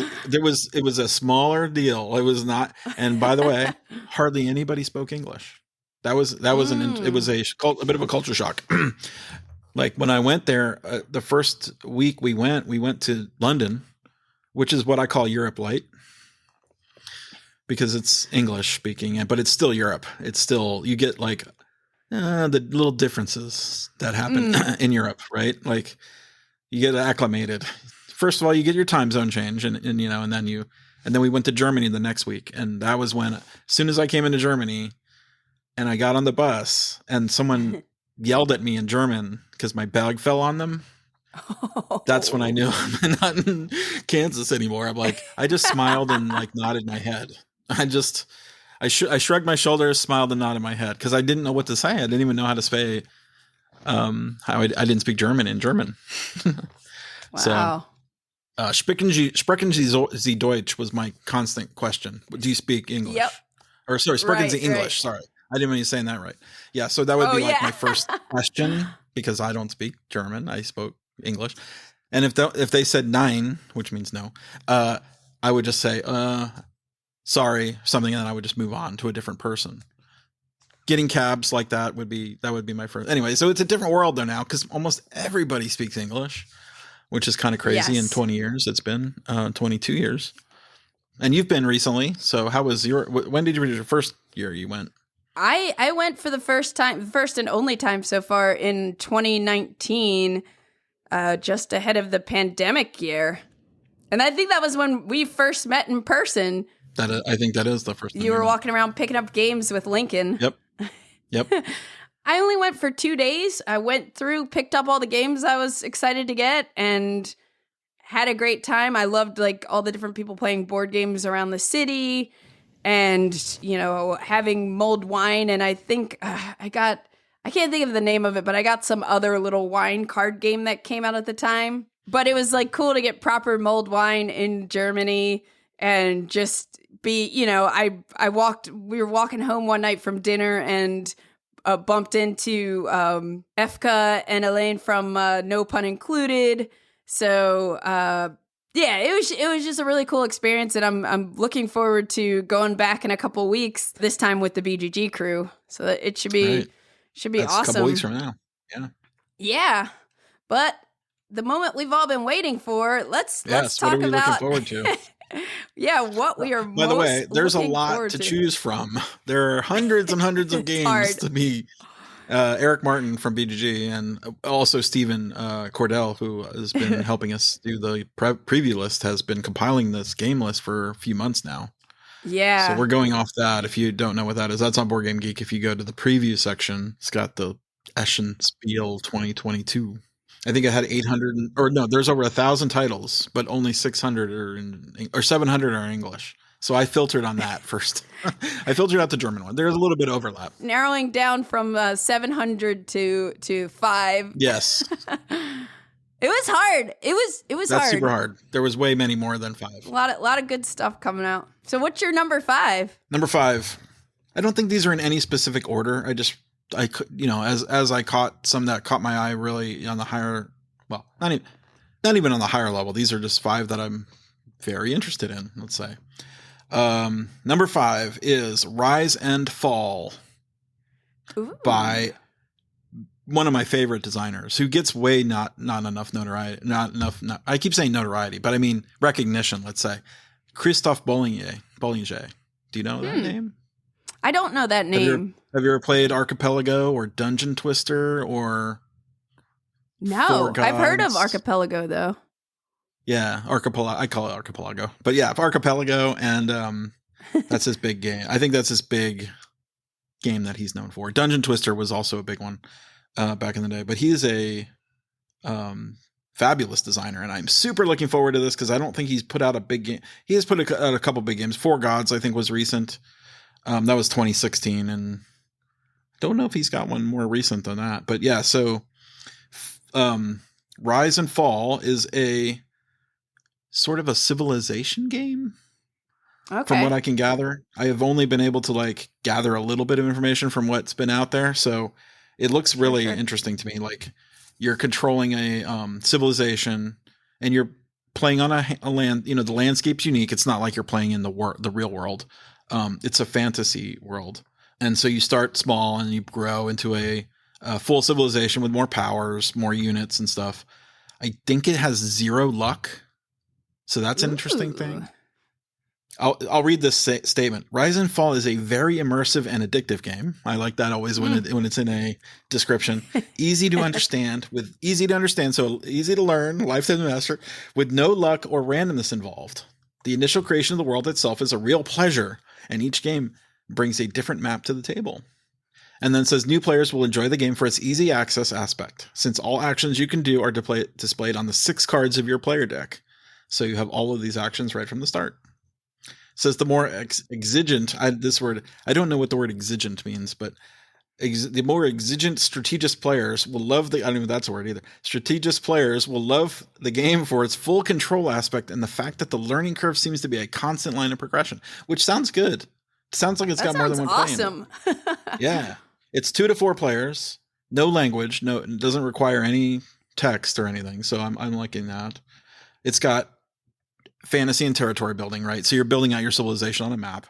a smaller deal. It was not. And by the way, hardly anybody spoke English. It was a bit of a culture shock. Like when I went there, the first week we went to London, which is what I call Europe Light, because it's English speaking, but it's still Europe. It's still, you get like the little differences that happen in Europe, right? Like you get acclimated. First of all, you get your time zone change, and then we went to Germany the next week, and that was when, as soon as I came into Germany, and I got on the bus, and someone yelled at me in German because my bag fell on them. Oh. That's when I knew I'm not in Kansas anymore. I'm like, I just smiled and like nodded my head. I shrugged my shoulders, smiled and nodded my head because I didn't know what to say. I didn't even know how to say. I didn't speak German in German. Wow. So, sprechen Sie Deutsch was my constant question. Do you speak English? Yep. Or sorry, sprechen Sie English. Right. Sorry. I didn't mean saying that right. Yeah, so that would be like my first question because I don't speak German. I spoke English. And if they said nein, which means no, I would just say sorry, something, and then I would just move on to a different person. Getting cabs like that would be my first. Anyway, so it's a different world though now because almost everybody speaks English, which is kind of crazy. Yes. In 20 years, it's been 22 years. And you've been recently. So how was when did your first year you went? I went for the first and only time so far in 2019, just ahead of the pandemic year. And I think that was when we first met in person. I think that is the first time. You were walking around picking up games with Lincoln. Yep. I only went for 2 days. I went through, picked up all the games I was excited to get, and had a great time. I loved like all the different people playing board games around the city. And, having mulled wine. And I think I can't think of the name of it, but I got some other little wine card game that came out at the time. But it was like cool to get proper mulled wine in Germany and just we were walking home one night from dinner and bumped into Efka and Elaine from No Pun Included. So yeah, it was just a really cool experience, and I'm looking forward to going back in a couple weeks. This time with the BGG crew, so that it should be That's awesome. A couple weeks from now, yeah. But the moment we've all been waiting for, let's talk what are we about. Looking forward to? Yeah, what we are. By the way, there's a lot forward to choose from. There are hundreds and hundreds of games hard. to be. Eric Martin from BGG and also Stephen Cordell, who has been helping us do the preview list, has been compiling this game list for a few months now. Yeah. So we're going off that. If you don't know what that is, that's on BoardGameGeek. If you go to the preview section, it's got the Eschen Spiel 2022. I think it had 800, there's over 1,000 titles, but only 600 or 700 are in English. So I filtered on that first. I filtered out the German one. There's a little bit of overlap. Narrowing down from 700 to 5. Yes. It was hard. It was hard. That's super hard. There was way many more than 5. A lot of good stuff coming out. So what's your number 5? Number 5. I don't think these are in any specific order. I could, as I caught some that caught my eye really on the higher, well, not even on the higher level. These are just 5 that I'm very interested in, let's say. Number 5 is Rise and Fall. Ooh. By one of my favorite designers who gets way not enough notoriety, I keep saying notoriety, but I mean recognition, let's say. Christophe Bollinger. Do you know that name? I don't know that name. Have you ever played Archipelago or Dungeon Twister or No, I've heard of Archipelago though. Yeah, Archipelago. I call it Archipelago. But yeah, Archipelago, and that's his big game. I think that's his big game that he's known for. Dungeon Twister was also a big one back in the day. But he is a fabulous designer, and I'm super looking forward to this because I don't think he's put out a big game. He has put out a couple big games. Four Gods, I think, was recent. That was 2016, and I don't know if he's got one more recent than that. But yeah, so Rise and Fall is a sort of a civilization game. Okay. From what I can gather. I have only been able to gather a little bit of information from what's been out there. So it looks really interesting to me. Like you're controlling a civilization and you're playing on a land, the landscape's unique. It's not like you're playing in the real world. It's a fantasy world. And so you start small and you grow into a full civilization with more powers, more units and stuff. I think it has 0 luck. So that's an interesting thing. I'll read this statement. Rise and Fall is a very immersive and addictive game. I like that always when it's in a description. Easy to understand, so easy to learn, lifetime master, with no luck or randomness involved. The initial creation of the world itself is a real pleasure, and each game brings a different map to the table. And then says new players will enjoy the game for its easy access aspect, since all actions you can do are displayed on the 6 cards of your player deck. So you have all of these actions right from the start. Says the more exigent, I don't know what the word exigent means, but the more exigent strategist players will love I don't know if that's a word either. Strategist players will love the game for its full control aspect and the fact that the learning curve seems to be a constant line of progression, which sounds good. It sounds like it's got more than one awesome. player. Yeah. It's 2 to 4 players, no language, it doesn't require any text or anything. So I'm liking that. It's got fantasy and territory building, right? So you're building out your civilization on a map.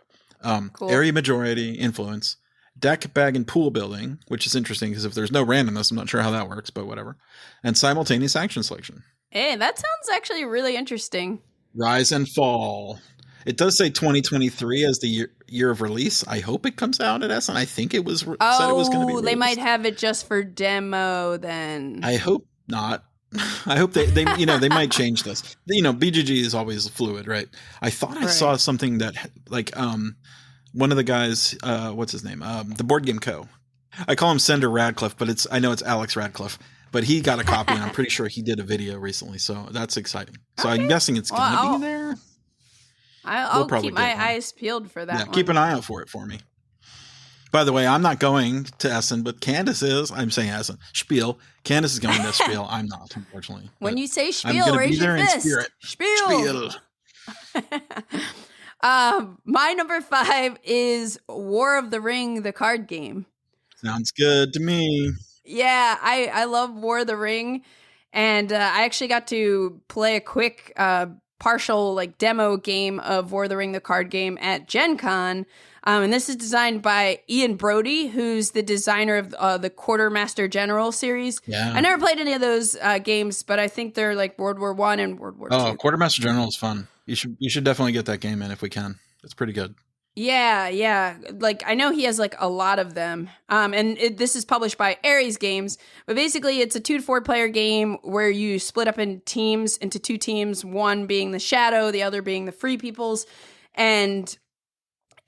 Cool. Area majority influence, deck, bag, and pool building, which is interesting because if there's no randomness, I'm not sure how that works, but whatever. And simultaneous action selection. Hey, that sounds actually really interesting. Rise and Fall. It does say 2023 as the year of release. I hope it comes out at Essen. I think it was said it was going to be released. They might have it just for demo then. I hope not. I hope they might change this. BGG is always fluid, right? I thought I saw something that one of the guys, what's his name? The Board Game Co. I call him Sender Radcliffe, but I know it's Alex Radcliffe. But he got a copy, and I'm pretty sure he did a video recently, so that's exciting. So I'm guessing it's going to be there. I'll keep my eyes peeled for that one. Keep an eye out for it for me. By the way, I'm not going to Essen, but Candice is. I'm saying Essen. Spiel. Candice is going to Spiel. I'm not, unfortunately. When you say Spiel, raise your fist. Spiel. My number 5 is War of the Ring, the card game. Sounds good to me. Yeah, I love War of the Ring, and I actually got to play a quick partial like demo game of War of the Ring, the card game at Gen Con. And this is designed by Ian Brody, who's the designer of the Quartermaster General series. Yeah. I never played any of those games, but I think they're like World War I and World War II. Oh, Quartermaster General is fun. You should definitely get that game in if we can. It's pretty good. Yeah. Like, I know he has like a lot of them. This is published by Ares Games, but basically it's a 2 to 4 player game where you split up in teams into 2 teams, one being the Shadow, the other being the Free Peoples, and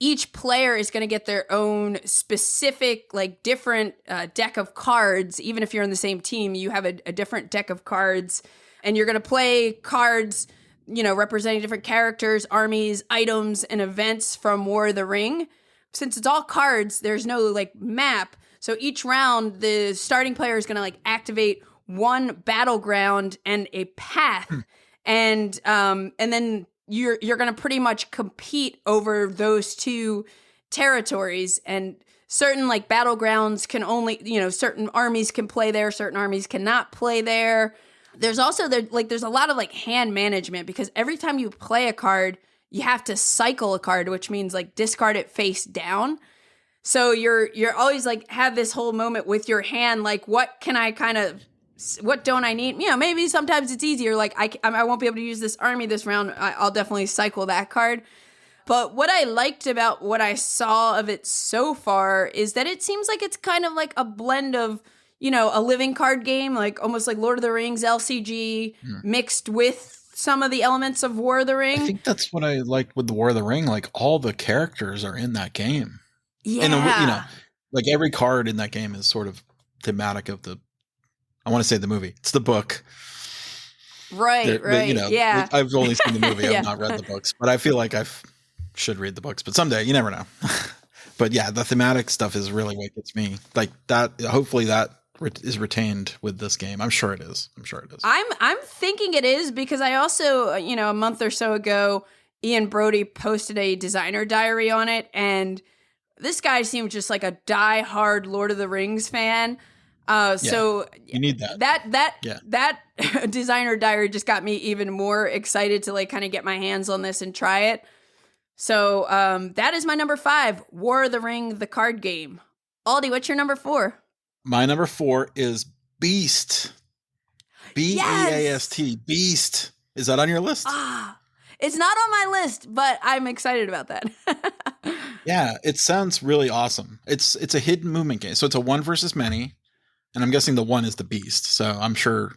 each player is going to get their own specific, like, different deck of cards. Even if you're in the same team, you have a different deck of cards, and you're going to play cards, you know, representing different characters, armies, items, and events from War of the Ring. Since it's all cards, there's no, like, map. So each round, the starting player is going to, like, activate one battleground and a path. And then you're going to pretty much compete over those 2 territories, and certain like battlegrounds can only, you know, certain armies can play there, certain armies cannot play there. There's also there's a lot of like hand management, because every time you play a card, you have to cycle a card, which means like discard it face down. So you're always like have this whole moment with your hand, like what don't I need? You know, maybe sometimes it's easier. Like I won't be able to use this army this round. I'll definitely cycle that card. But what I liked about what I saw of it so far is that it seems like it's kind of like a blend of, you know, a living card game, like almost like Lord of the Rings LCG mixed with some of the elements of War of the Ring. I think that's what I liked with the War of the Ring. Like all the characters are in that game. Yeah. And, you know, like every card in that game is sort of thematic of I want to say the movie. It's the book. Right. You know, yeah. I've only seen the movie. Yeah. I've not read the books, but I feel like should read the books, but someday, you never know. But yeah, the thematic stuff is really what gets me. Like that, hopefully that is retained with this game. I'm sure it is. I'm thinking it is, because I also, you know, a month or so ago, Ian Brody posted a designer diary on it, and this guy seemed just like a die-hard Lord of the Rings fan. So you need that. That designer diary just got me even more excited to like kind of get my hands on this and try it. So that is my number 5, War of the Ring, the card game. Aldie, what's your number 4? My number 4 is Beast. B-E-A-S-T. Beast. Is that on your list? It's not on my list, but I'm excited about that. Yeah, it sounds really awesome. It's a hidden movement game. So it's a 1 versus many. And I'm guessing the 1 is the Beast. So I'm sure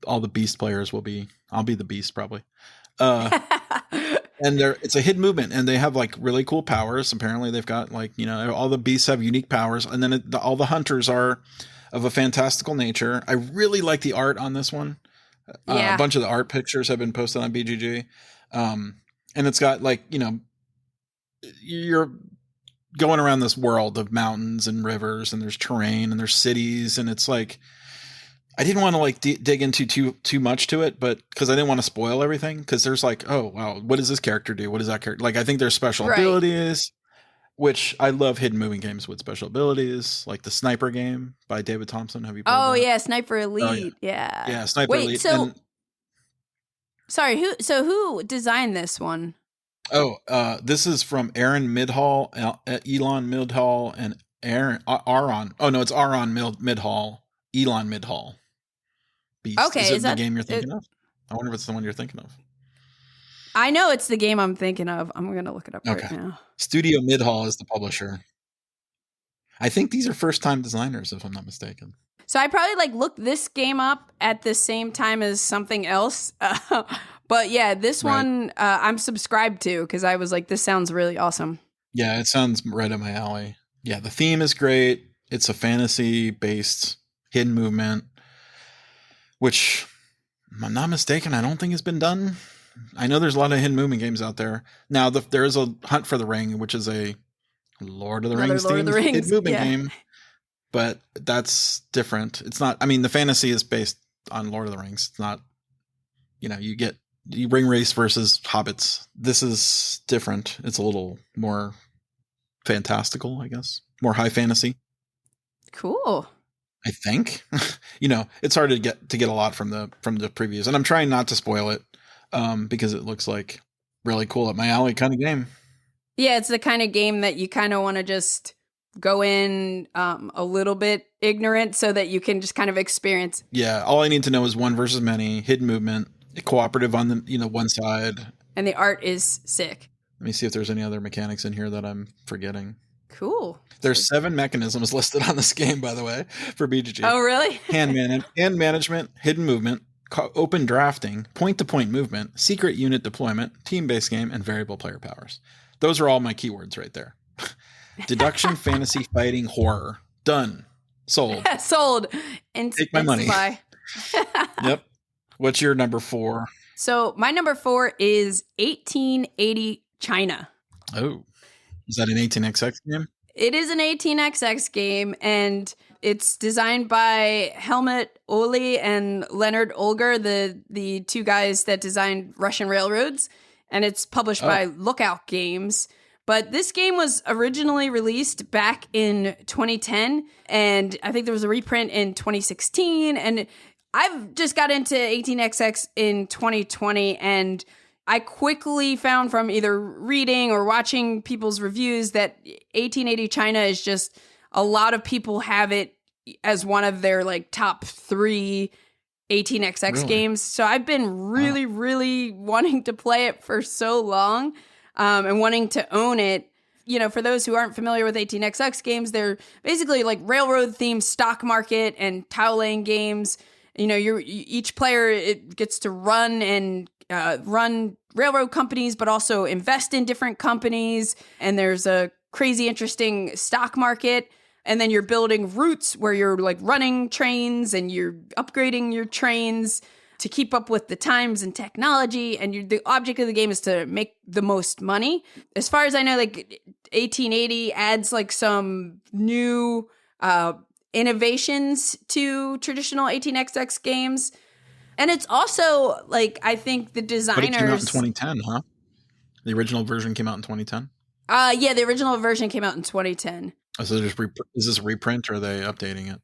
all the Beast players I'll be the Beast probably. And it's a hidden movement, and they have like really cool powers. Apparently they've got like, you know, all the beasts have unique powers, and then all the hunters are of a fantastical nature. I really like the art on this one. A bunch of the art pictures have been posted on BGG. And it's got like, you know, you're going around this world of mountains and rivers, and there's terrain and there's cities, and it's like, I didn't want to like dig into too much to it, but because I didn't want to spoil everything, because there's like, oh wow, what does this character do? What does that character like? I think there's special abilities, which I love hidden moving games with special abilities, like the Sniper game by David Thompson. Have you played that? Yeah, Sniper Elite. Oh, yeah. Yeah, Sniper Elite. So sorry, who designed this one? This is from Aaron Midhall, Elon Midhall, and Aaron. Oh no, it's Aaron Midhall, Elon Midhall. Beast. Okay, is it the game you're thinking of? I wonder if it's the one you're thinking of. I know it's the game I'm thinking of. I'm going to look it up right now. Studio Midhall is the publisher. I think these are first-time designers, if I'm not mistaken. So I probably like looked this game up at the same time as something else. But yeah, this one I'm subscribed to, because I was like, this sounds really awesome. Yeah, it sounds right up my alley. Yeah, the theme is great. It's a fantasy-based hidden movement, which, if I'm not mistaken, I don't think has been done. I know there's a lot of hidden movement games out there. Now, there is a Hunt for the Ring, which is a Lord of the Rings themed hidden movement game, but that's different. It's not, I mean, the fantasy is based on Lord of the Rings. It's not, you know, you get ring race versus hobbits. This is different. It's a little more fantastical, I guess. More high fantasy. Cool. I think. It's hard to get a lot from the previews, and I'm trying not to spoil it because it looks like really cool up my alley kind of game. Yeah, it's the kind of game that you kind of want to just go in a little bit ignorant so that you can just kind of experience. Yeah, all I need to know is one versus many, hidden movement, cooperative on the one side. And the art is sick. Let me see if there's any other mechanics in here that I'm forgetting. Cool. There's 7 mechanisms listed on this game, by the way, for BGG. Oh, really? Hand management, hidden movement, open drafting, point-to-point movement, secret unit deployment, team-based game, and variable player powers. Those are all my keywords right there. Deduction, fantasy, fighting, horror. Done. Sold. Sold. Take my money. Yep. What's your number 4? So my number 4 is 1880 China. Oh. Is that an 18xx game? It is an 18xx game, and it's designed by Helmut Oli and Leonard Olger, the two guys that designed Russian railroads, and it's published by Lookout Games. But this game was originally released back in 2010, and I think there was a reprint in 2016, and I've just got into 18xx in 2020, and I quickly found from either reading or watching people's reviews that 1880 China is just a lot of people have it as one of their like top 3 18xx games. So I've been really wanting to play it for so long and wanting to own it. For those who aren't familiar with 18xx games, they're basically like railroad themed stock market and tile laying games. Each player it gets to run railroad companies, but also invest in different companies. And there's a crazy interesting stock market. And then you're building routes where you're like running trains and you're upgrading your trains to keep up with the times and technology. And the object of the game is to make the most money. As far as I know, like 1880 adds like some new innovations to traditional 18xx games. And it's also, like, I think the designers... But it came out in 2010, huh? The original version came out in 2010? Yeah, the original version came out in 2010. Oh, so is this a reprint, or are they updating it?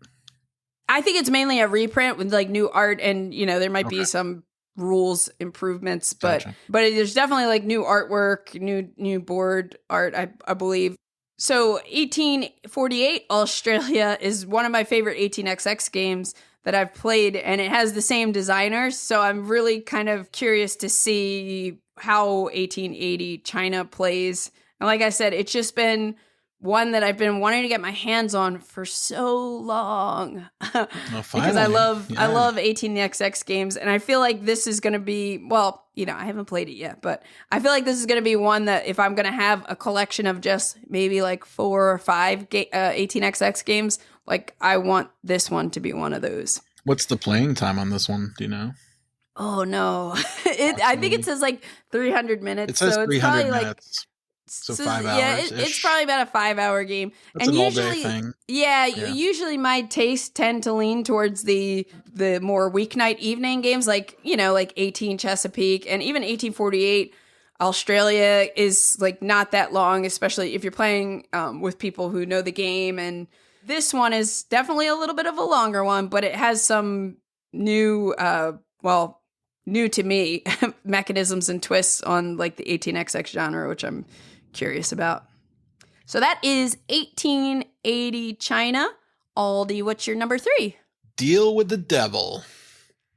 I think it's mainly a reprint with, like, new art, and, there might be some rules improvements, but Gotcha. but there's definitely, like, new artwork, new board art, I believe. So 1848 Australia is one of my favorite 18xx games that I've played, and it has the same designers. So I'm really kind of curious to see how 1880 China plays. And like I said, it's just been one that I've been wanting to get my hands on for so long because I love 18xx games, and I feel like this is going to be, I haven't played it yet, but I feel like this is going to be one that if I'm going to have a collection of just maybe like 4 or 5 18xx games, like I want this one to be one of those. What's the playing time on this one? Do you know? Oh no, I think it says like 300 minutes. It says so 300 it's minutes. So 5 hours. Yeah, it's probably about a 5-hour game. That's and an usually, all-day thing. Yeah, usually my tastes tend to lean towards the more weeknight evening games, like 18 Chesapeake and even 1848 Australia is like not that long, especially if you're playing with people who know the game. And this one is definitely a little bit of a longer one, but it has some new, new to me mechanisms and twists on like the 18xx genre, which I'm curious about. So that is 1880 China. Aldie, what's your number 3? Deal with the Devil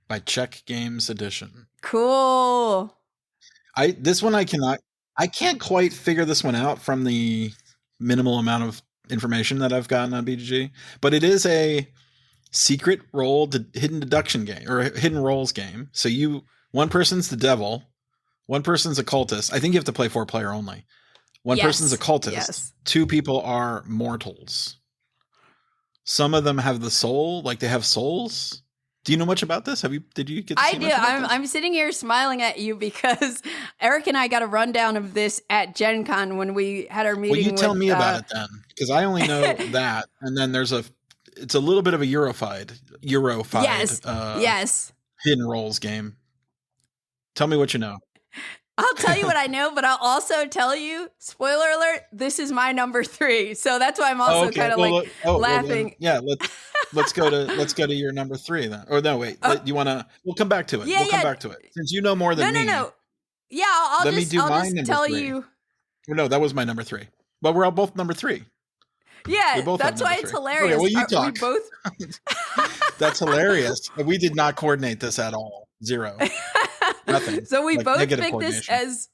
by Czech Games Edition. Cool. I can't quite figure this one out from the minimal amount of information that I've gotten on BGG, but it is a secret roll hidden deduction game or hidden rolls game. So one person's the devil, one person's a cultist. I think you have to play 4-player only. One person's a cultist. Yes. 2 people are mortals. Some of them have the soul, like they have souls. Do you know much about this? Did you get to see I do. I'm sitting here smiling at you because Eric and I got a rundown of this at Gen Con when we had our meeting. Well, you tell me about it then, because I only know that. And then it's a little bit of a Eurofied yes. hidden rolls game. Tell me what you know. I'll tell you what I know, but I'll also tell you, spoiler alert, this is my number 3. So that's why I'm also kind of laughing. Let's go to your number 3 then. Or no, wait. You want to? We'll come back to it. We'll come back to it. Since you know more than me. No. Yeah, I'll let just, me do I'll my just number tell 3. you. No, that was my number 3. But we're all both number 3. Yeah, that's why it's hilarious. Okay, well, you talk. We both. That's hilarious. We did not coordinate this at all. 0. Nothing. So we both picked this as,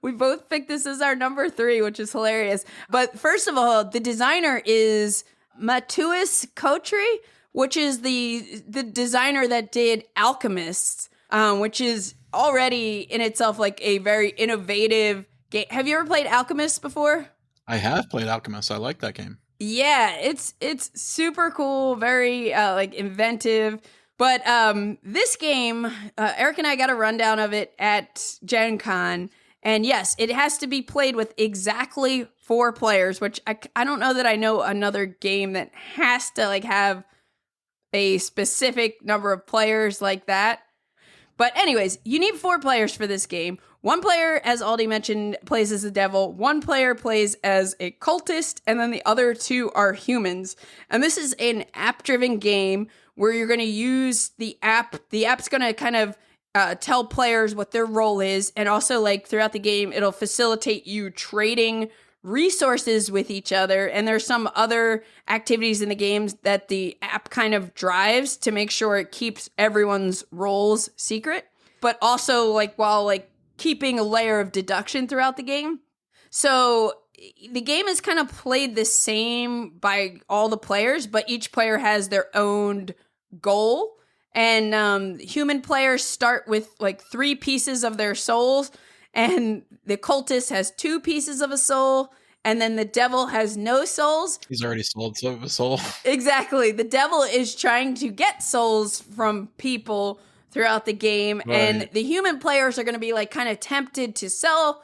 we both picked this as our number 3, which is hilarious. But first of all, the designer is Matuis Kotri, which is the designer that did Alchemists, which is already in itself like a very innovative game. Have you ever played Alchemists before? I have played Alchemist. I like that game. Yeah, it's super cool, very like inventive. But this game, Eric and I got a rundown of it at Gen Con. And yes, it has to be played with exactly 4 players, which I don't know that I know another game that has to like have a specific number of players like that. But anyways, you need 4 players for this game. 1 player, as Aldie mentioned, plays as the devil. 1 player plays as a cultist, and then the other 2 are humans. And this is an app-driven game where you're going to use the app. The app's going to kind of tell players what their role is, and also like throughout the game, it'll facilitate you trading resources with each other. And there's some other activities in the games that the app kind of drives to make sure it keeps everyone's roles secret, but also like while like keeping a layer of deduction throughout the game. So the game is kind of played the same by all the players, but each player has their own goal. And human players start with like 3 pieces of their souls, and the cultist has 2 pieces of a soul, and then the devil has no souls. He's already sold some of a soul. Exactly. The devil is trying to get souls from people throughout the game, right. And the human players are going to be like kind of tempted to sell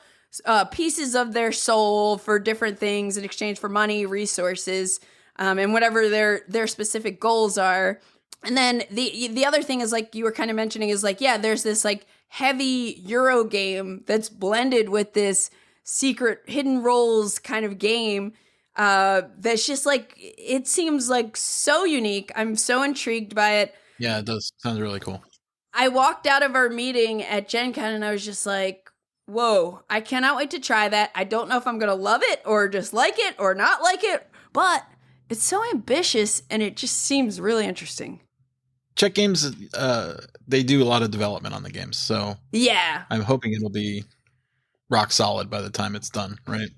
pieces of their soul for different things in exchange for money, resources, and whatever their specific goals are. And then the other thing is like you were kind of mentioning is like, there's this like heavy Euro game that's blended with this secret hidden roles kind of game that's just like, it seems like so unique. I'm so intrigued by it. Yeah, it does. Sounds really cool. I walked out of our meeting at Gen Con and I was just like, whoa, I cannot wait to try that. I don't know if I'm going to love it or just like it or not like it, but it's so ambitious and it just seems really interesting. Czech Games, they do a lot of development on the games, so yeah, I'm hoping it'll be rock solid by the time it's done, right?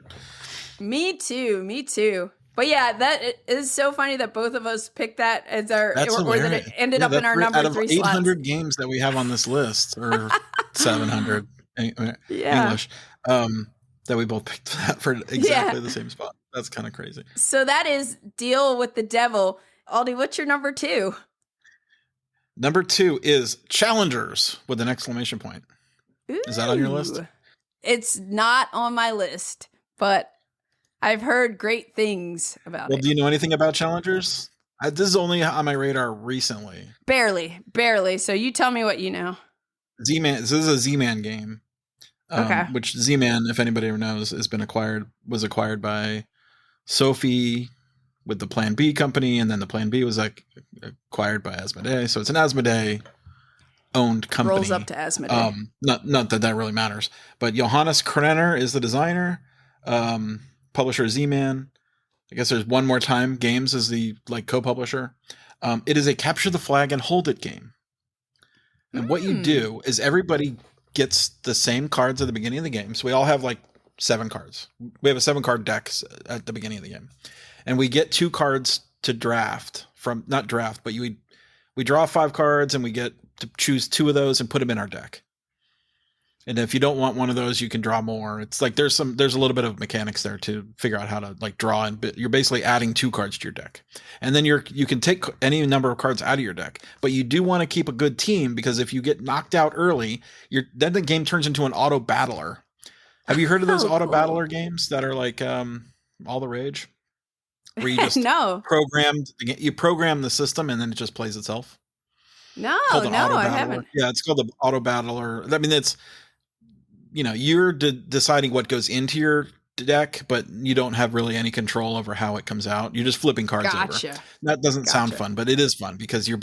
Me too. But yeah, that is so funny that both of us picked that as our, or that it ended up in our number 3 slots. 800 games that we have on this list, or 700 English, that we both picked that for exactly the same spot. That's kind of crazy. So that is Deal with the Devil. Aldie, what's your number 2? Number 2 is Challengers with an exclamation point. Ooh. Is that on your list? It's not on my list, but I've heard great things about it. Well, do you know anything about Challengers? This is only on my radar recently. Barely. So you tell me what you know. Z-Man. This is a Z-Man game. Okay. Which Z-Man, if anybody ever knows, was acquired by Sophie with the Plan B company, and then the Plan B was acquired by Asmodee. So it's an Asmodee owned company. Rolls up to Asmodee. Not that really matters. But Johannes Krenner is the designer. Publisher Z-Man. I guess there's One More Time Games as the co-publisher. It is a capture the flag and hold it game. And what you do is everybody gets the same cards at the beginning of the game. So we all have 7 cards. We have a 7-card deck at the beginning of the game. And we get 2 cards to draft from, not draft, but we draw 5 cards and we get to choose 2 of those and put them in our deck. And if you don't want one of those, you can draw more. It's like there's a little bit of mechanics there to figure out how to draw, and you're basically adding 2 cards to your deck. And then you can take any number of cards out of your deck, but you do want to keep a good team, because if you get knocked out early, then the game turns into an auto battler. Have you heard of those auto battler games that are all the rage? Where you just no. program the system and then it just plays itself? No, called an auto I battler. haven't. Yeah, it's called the auto battler. I mean, it's, you're deciding what goes into your deck, but you don't have really any control over how it comes out. You're just flipping cards over. That doesn't sound fun, but it is fun because you're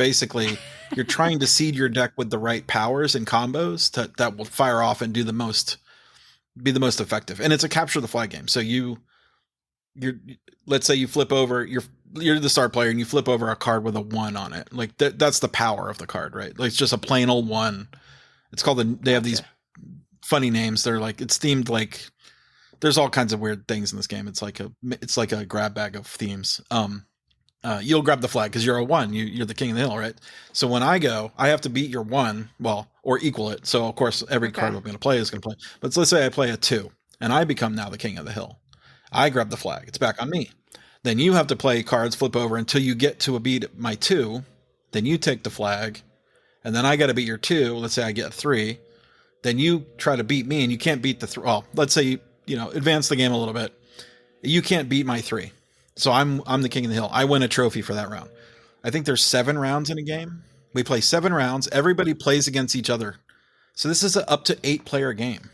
trying to seed your deck with the right powers and combos that will fire off and be the most effective. And it's a capture the flag game. So let's say you flip over, you're the star player and you flip over a card with a 1 on it. Like that's the power of the card, right? Like it's just a plain old 1. It's called they have these funny names. They're like, it's themed like, there's all kinds of weird things in this game. It's like a grab bag of themes. You'll grab the flag because you're a 1. You're the king of the hill, right? So when I go, I have to beat your 1, or equal it. So of course, every card I'm going to play is going to play. But let's say I play a 2, and I become now the king of the hill. I grab the flag. It's back on me. Then you have to play cards, flip over until you get to beat my 2. Then you take the flag, and then I got to beat your 2. Let's say I get 3. Then you try to beat me, and you can't beat the 3. Well, let's say you advance the game a little bit. You can't beat my 3. So I'm the king of the hill. I win a trophy for that round. I think there's 7 rounds in a game. We play 7 rounds. Everybody plays against each other. So this is up to 8-player game.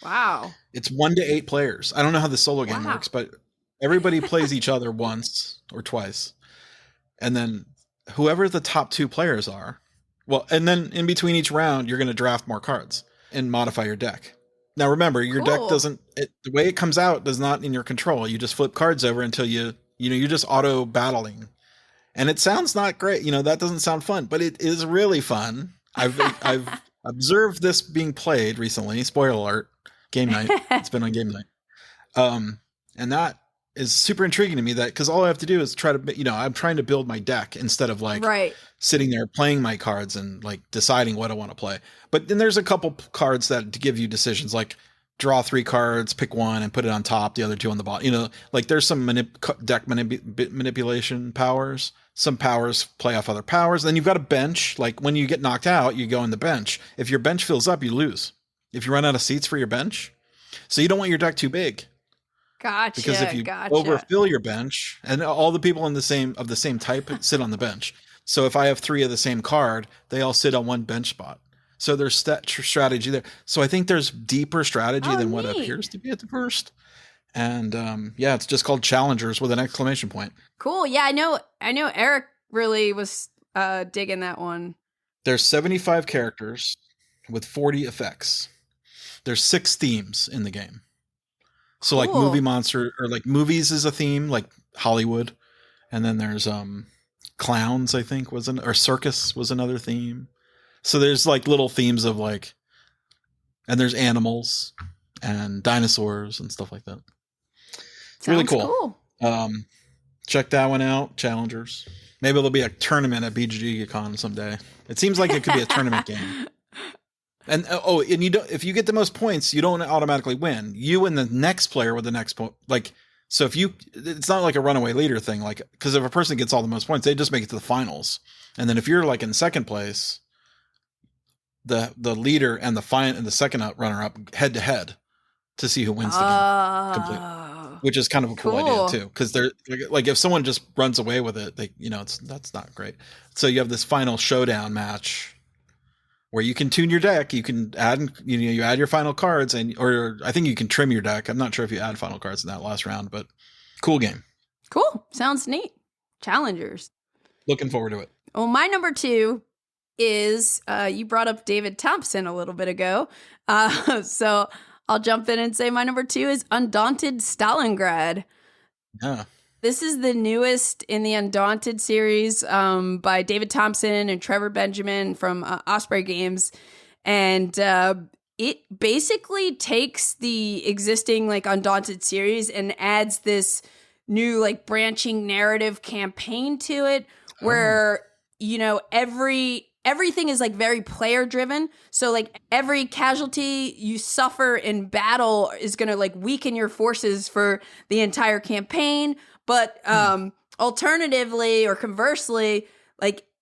Wow. It's 1 to 8 players. I don't know how the solo game works, but everybody plays each other once or twice. And then whoever the top 2 players are, and then in between each round, you're going to draft more cards and modify your deck. Now, remember, your deck the way it comes out is not in your control. You just flip cards over until you're just auto battling. And it sounds not great. That doesn't sound fun, but it is really fun. I've observed this being played recently. Spoiler alert, game night. It's been on game night. And that is super intriguing to me because all I have to do is try to, I'm trying to build my deck instead of sitting there playing my cards and deciding what I want to play. But then there's a couple cards that give you decisions like draw 3 cards, pick 1 and put it on top, the other 2 on the bottom. There's some deck manipulation powers. Some powers play off other powers. Then you've got a bench. Like when you get knocked out, you go in the bench. If your bench fills up, you lose. If you run out of seats for your bench. So you don't want your deck too big. Gotcha. Because if you overfill your bench, and all the people of the same type sit on the bench. So if I have 3 of the same card, they all sit on one bench spot. So there's strategy there. So I think there's deeper strategy than what appears to be at the first. And it's just called Challengers with an exclamation point. Cool. Yeah, I know Eric really was digging that one. There's 75 characters with 40 effects. There's 6 themes in the game. So like movie monster or like movies is a theme, like Hollywood. And then there's clowns, I think or circus was another theme. So there's little themes of and there's animals and dinosaurs and stuff like that. It's really cool. Check that one out. Challengers. Maybe there'll be a tournament at BGG someday. It seems like it could be a tournament game. And if you get the most points, you don't automatically win. You and the next player with the next point, so it's not like a runaway leader thing, because if a person gets all the most points, they just make it to the finals. And then if you're in second place, the leader and the second runner up head to head to see who wins the game completely, which is kind of a cool idea too. Because they're if someone just runs away with it, that's not great. So you have this final showdown match where you can tune your deck. You can add, you add your final cards or I think you can trim your deck. I'm not sure if you add final cards in that last round, but cool game. Cool. Sounds neat. Challengers. Looking forward to it. Well, my number 2 is, you brought up David Thompson a little bit ago. So I'll jump in and say my number 2 is Undaunted Stalingrad. Yeah. This is the newest in the Undaunted series by David Thompson and Trevor Benjamin from Osprey Games. And it basically takes the existing Undaunted series and adds this new branching narrative campaign to it where, everything is very player driven. So every casualty you suffer in battle is going to weaken your forces for the entire campaign. But alternatively or conversely,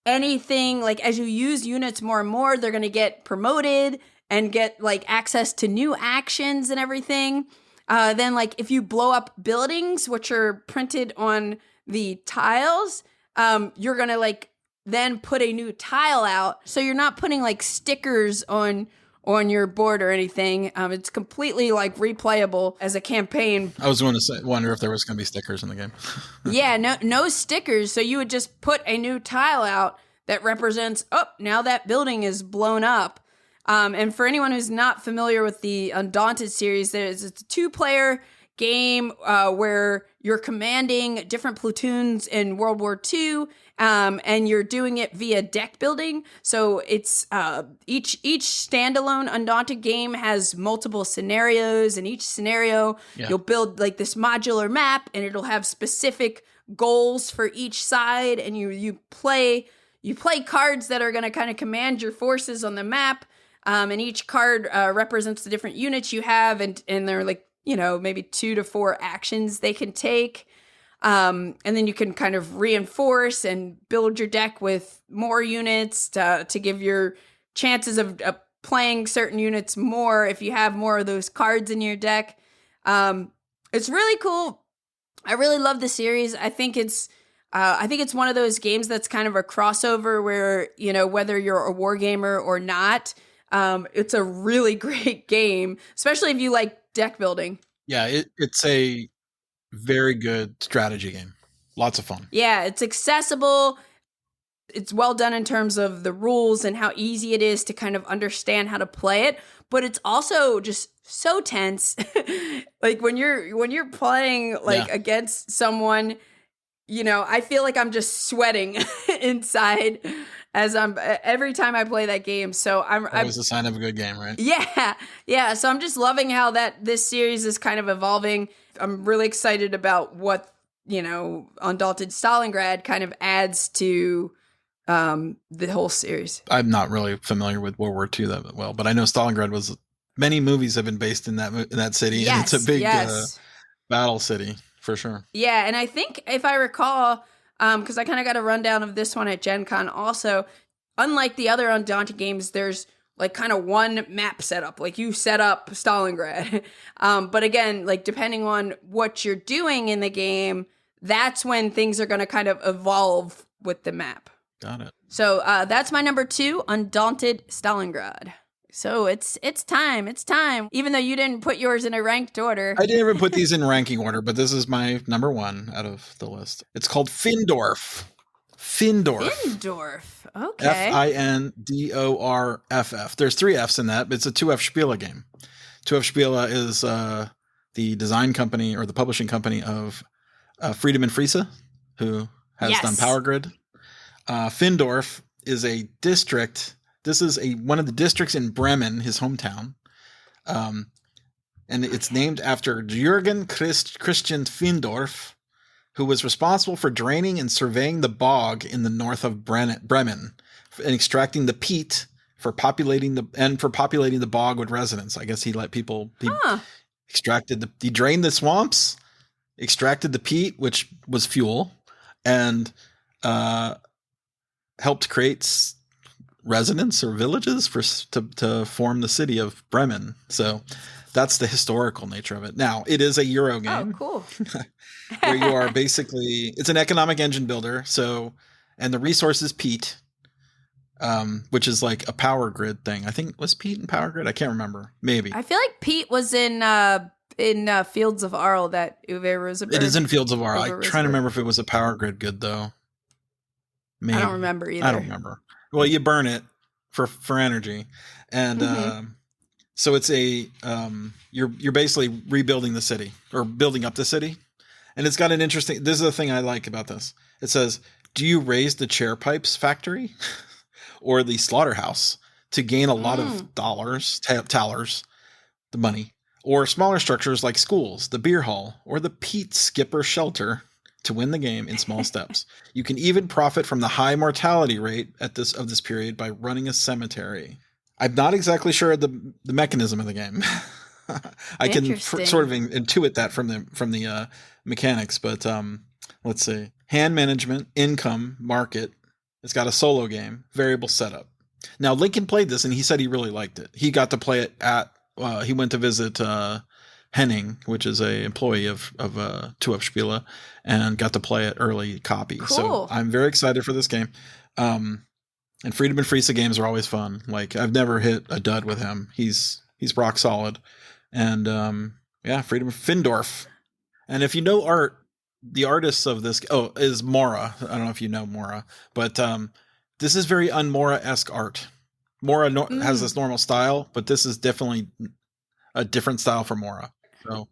anything, as you use units more and more, they're going to get promoted and get access to new actions and everything. Then if you blow up buildings, which are printed on the tiles, you're going to then put a new tile out. So you're not putting like stickers on your board or anything. It's completely like replayable as a campaign. I was going to say, wonder if there was going to be stickers in the game. Yeah, no stickers. So you would just put a new tile out that represents, now that building is blown up. And for anyone who's not familiar with the Undaunted series, it's a 2-player game where you're commanding different platoons in World War II, and you're doing it via deck building. So it's each standalone Undaunted game has multiple scenarios, and each scenario you'll build like this modular map, and it'll have specific goals for each side, and you play cards that are going to kind of command your forces on the map. And each card represents the different units you have, and they're like, maybe 2 to 4 actions they can take. And then you can kind of reinforce and build your deck with more units to give your chances of playing certain units more if you have more of those cards in your deck. It's really cool. I really love the series. I think it's one of those games that's kind of a crossover where, whether you're a war gamer or not, it's a really great game, especially if you like deck building. Yeah, it's a very good strategy game. Lots of fun. Yeah, it's accessible. It's well done in terms of the rules and how easy it is to kind of understand how to play it, but it's also just so tense. Like when you're playing against someone, I feel like I'm just sweating inside as every time I play that game. So That was a sign of a good game, right? Yeah. So I'm just loving how this series is kind of evolving. I'm really excited about what, Undaunted Stalingrad kind of adds to the whole series. I'm not really familiar with World War II that well, but I know Stalingrad was, many movies have been based in that city. Yes, and it's a big battle city for sure. Yeah, and I think if I recall, because I kind of got a rundown of this one at Gen Con also, unlike the other Undaunted games, there's like kind of one map setup. Like you set up Stalingrad. But again, like depending on what you're doing in the game, that's when things are going to kind of evolve with the map. Got it. So that's my number 2, Undaunted Stalingrad. So it's time. It's time. Even though you didn't put yours in a ranked order. I didn't even put these in ranking order, but this is my number 1 out of the list. It's called Findorff. Findorff. Okay. Findorff. There's 3 Fs in that, but it's a 2F Spiele game. 2F Spiele is the design company or the publishing company of Friedem and Friese, who has done Power Grid. Findorff is a district. This is one of the districts in Bremen, his hometown. And it's named after Jürgen Christian Findorff, who was responsible for draining and surveying the bog in the north of Bremen and extracting the peat for populating the bog with residents. I guess he let people he drained the swamps, extracted the peat, which was fuel, and helped create residents or villages to form the city of Bremen. So that's the historical nature of it. Now, it is a Euro game. Oh, cool. Where you are basically, it's an economic engine builder. So, and the resource is peat, which is like a power grid thing. I think was peat and power grid. I can't remember. Maybe. I feel like peat was in Fields of Arl that Uwe Rosenberg. It is in Fields of Arl. I'm trying to remember if it was a power grid good though. Maybe. I don't remember either. I don't remember. Well, you burn it for energy, and so it's you're basically rebuilding the city or building up the city, and it's got an interesting. This is the thing I like about this. It says, "Do you raise the chair pipes factory or the slaughterhouse to gain a lot of dollars, talers, the money, or smaller structures like schools, the beer hall, or the peat skipper shelter?" To win the game in small steps. You can even profit from the high mortality rate of this period by running a cemetery. I'm not exactly sure of the mechanism of the game. I can sort of intuit that from the mechanics, but let's see. Hand management, income, market. It's got a solo game, variable setup. Now Lincoln played this and he said he really liked it. He got to play it he went to visit Henning, which is a employee of 2F Spiele, and got to play it early copy. Cool. So I'm very excited for this game. And Friedman Friese games are always fun. Like, I've never hit a dud with him. He's rock solid. And Friedman Findorff. And if you know art, the artists of this is Mora. I don't know if you know Mora, but this is very un-Mora-esque art. Mora has this normal style, but this is definitely a different style for Mora. So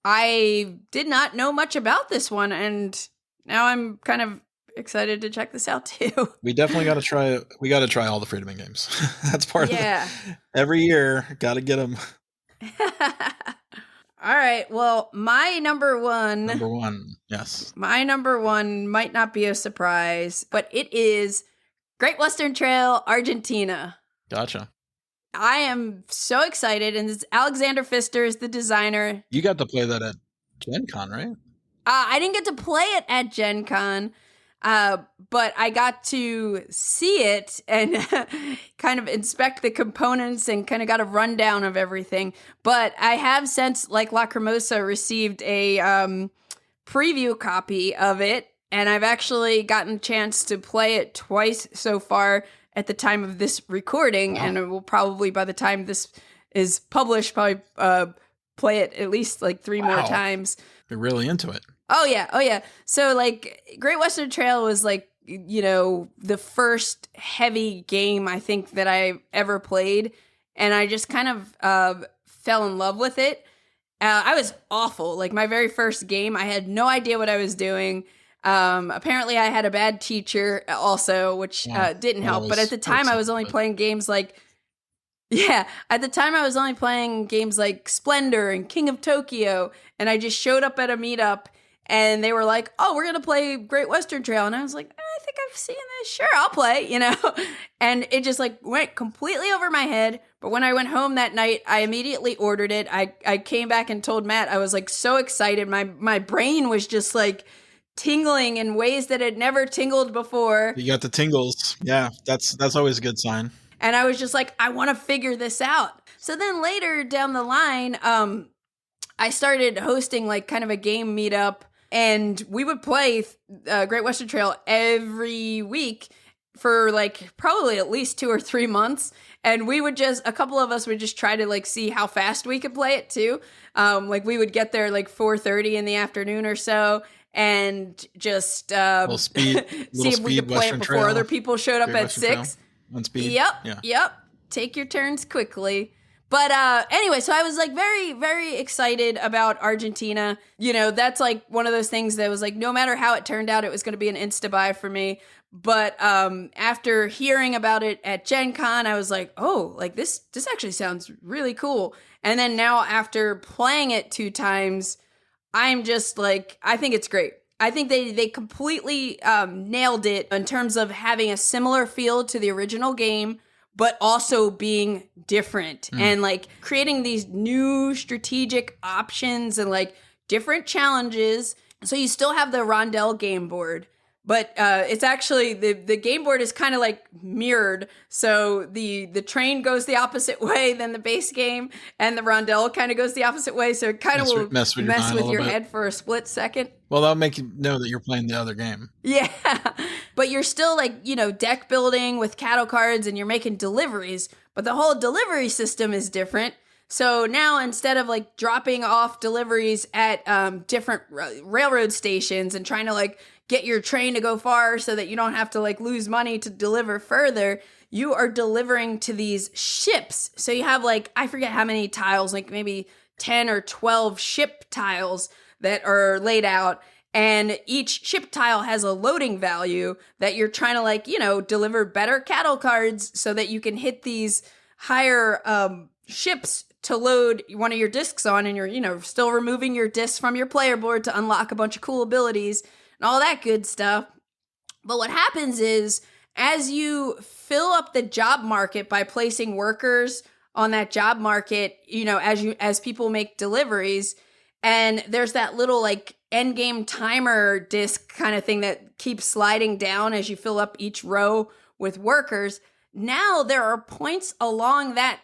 I did not know much about this one, and now I'm kind of excited to check this out too. We definitely got to try. We got to try all the Friedman games. That's part of it. Every year, got to get them. All right. Well, my number one. Yes. My number one might not be a surprise, but it is Great Western Trail, Argentina. Gotcha. I am so excited, and this Alexander Pfister is the designer. You got to play that at Gen Con, right? I didn't get to play it at Gen Con, but I got to see it and kind of inspect the components and kind of got a rundown of everything. But I have since, like Lacrimosa, received a preview copy of it, and I've actually gotten a chance to play it twice so far at the time of this recording, and it will probably, by the time this is published, probably play it at least like 3 more times. You're really into it. Oh yeah. So like Great Western Trail was like, you know, the first heavy game I think that I ever played, and I just kind of fell in love with it. I was awful. Like my very first game, I had no idea what I was doing. Apparently I had a bad teacher also, which didn't help. But at the time I was only playing games like, at the time I was only playing games like Splendor and King of Tokyo. And I just showed up at a meetup and they were like, oh, we're going to play Great Western Trail. And I was like, I think I've seen this. Sure, I'll play, you know? And it just like went completely over my head. But when I went home that night, I immediately ordered it. I came back and told Matt, I was like so excited. My brain was just like tingling in ways that had never tingled before. You got the tingles. Yeah, that's always a good sign. And I was just like, I want to figure this out. So then later down the line, I started hosting like kind of a game meetup, and we would play Great Western Trail every week for like probably at least 2 or 3 months. And we would a couple of us would just try to like see how fast we could play it too. Like we would get there like 4:30 in the afternoon or so, and just see if we could play it before other people showed up at 6. On speed. Yep. Take your turns quickly. But anyway, so I was like very, very excited about Argentina. You know, that's like one of those things that was like, no matter how it turned out, it was going to be an insta-buy for me. But after hearing about it at Gen Con, I was like, oh, like this actually sounds really cool. And then now after playing it 2 times, I'm just like, I think it's great. I think they completely nailed it in terms of having a similar feel to the original game, but also being different and like creating these new strategic options and like different challenges. So you still have the Rondell game board, but it's actually the game board is kind of like mirrored. So the train goes the opposite way than the base game, and the Rondell kind of goes the opposite way. So it kind of will mess with your head for a split second. Well, that'll make you know that you're playing the other game. Yeah, but you're still like, you know, deck building with cattle cards, and you're making deliveries, but the whole delivery system is different. So now instead of like dropping off deliveries at different railroad stations and trying to like get your train to go far so that you don't have to like lose money to deliver further, you are delivering to these ships. So you have like, I forget how many tiles, like maybe 10 or 12 ship tiles that are laid out. And each ship tile has a loading value that you're trying to like, you know, deliver better cattle cards so that you can hit these higher ships to load one of your discs on, and you're, you know, still removing your discs from your player board to unlock a bunch of cool abilities and all that good stuff. But what happens is, as you fill up the job market by placing workers on that job market, you know, as people make deliveries, and there's that little like end game timer disc kind of thing that keeps sliding down as you fill up each row with workers. Now there are points along that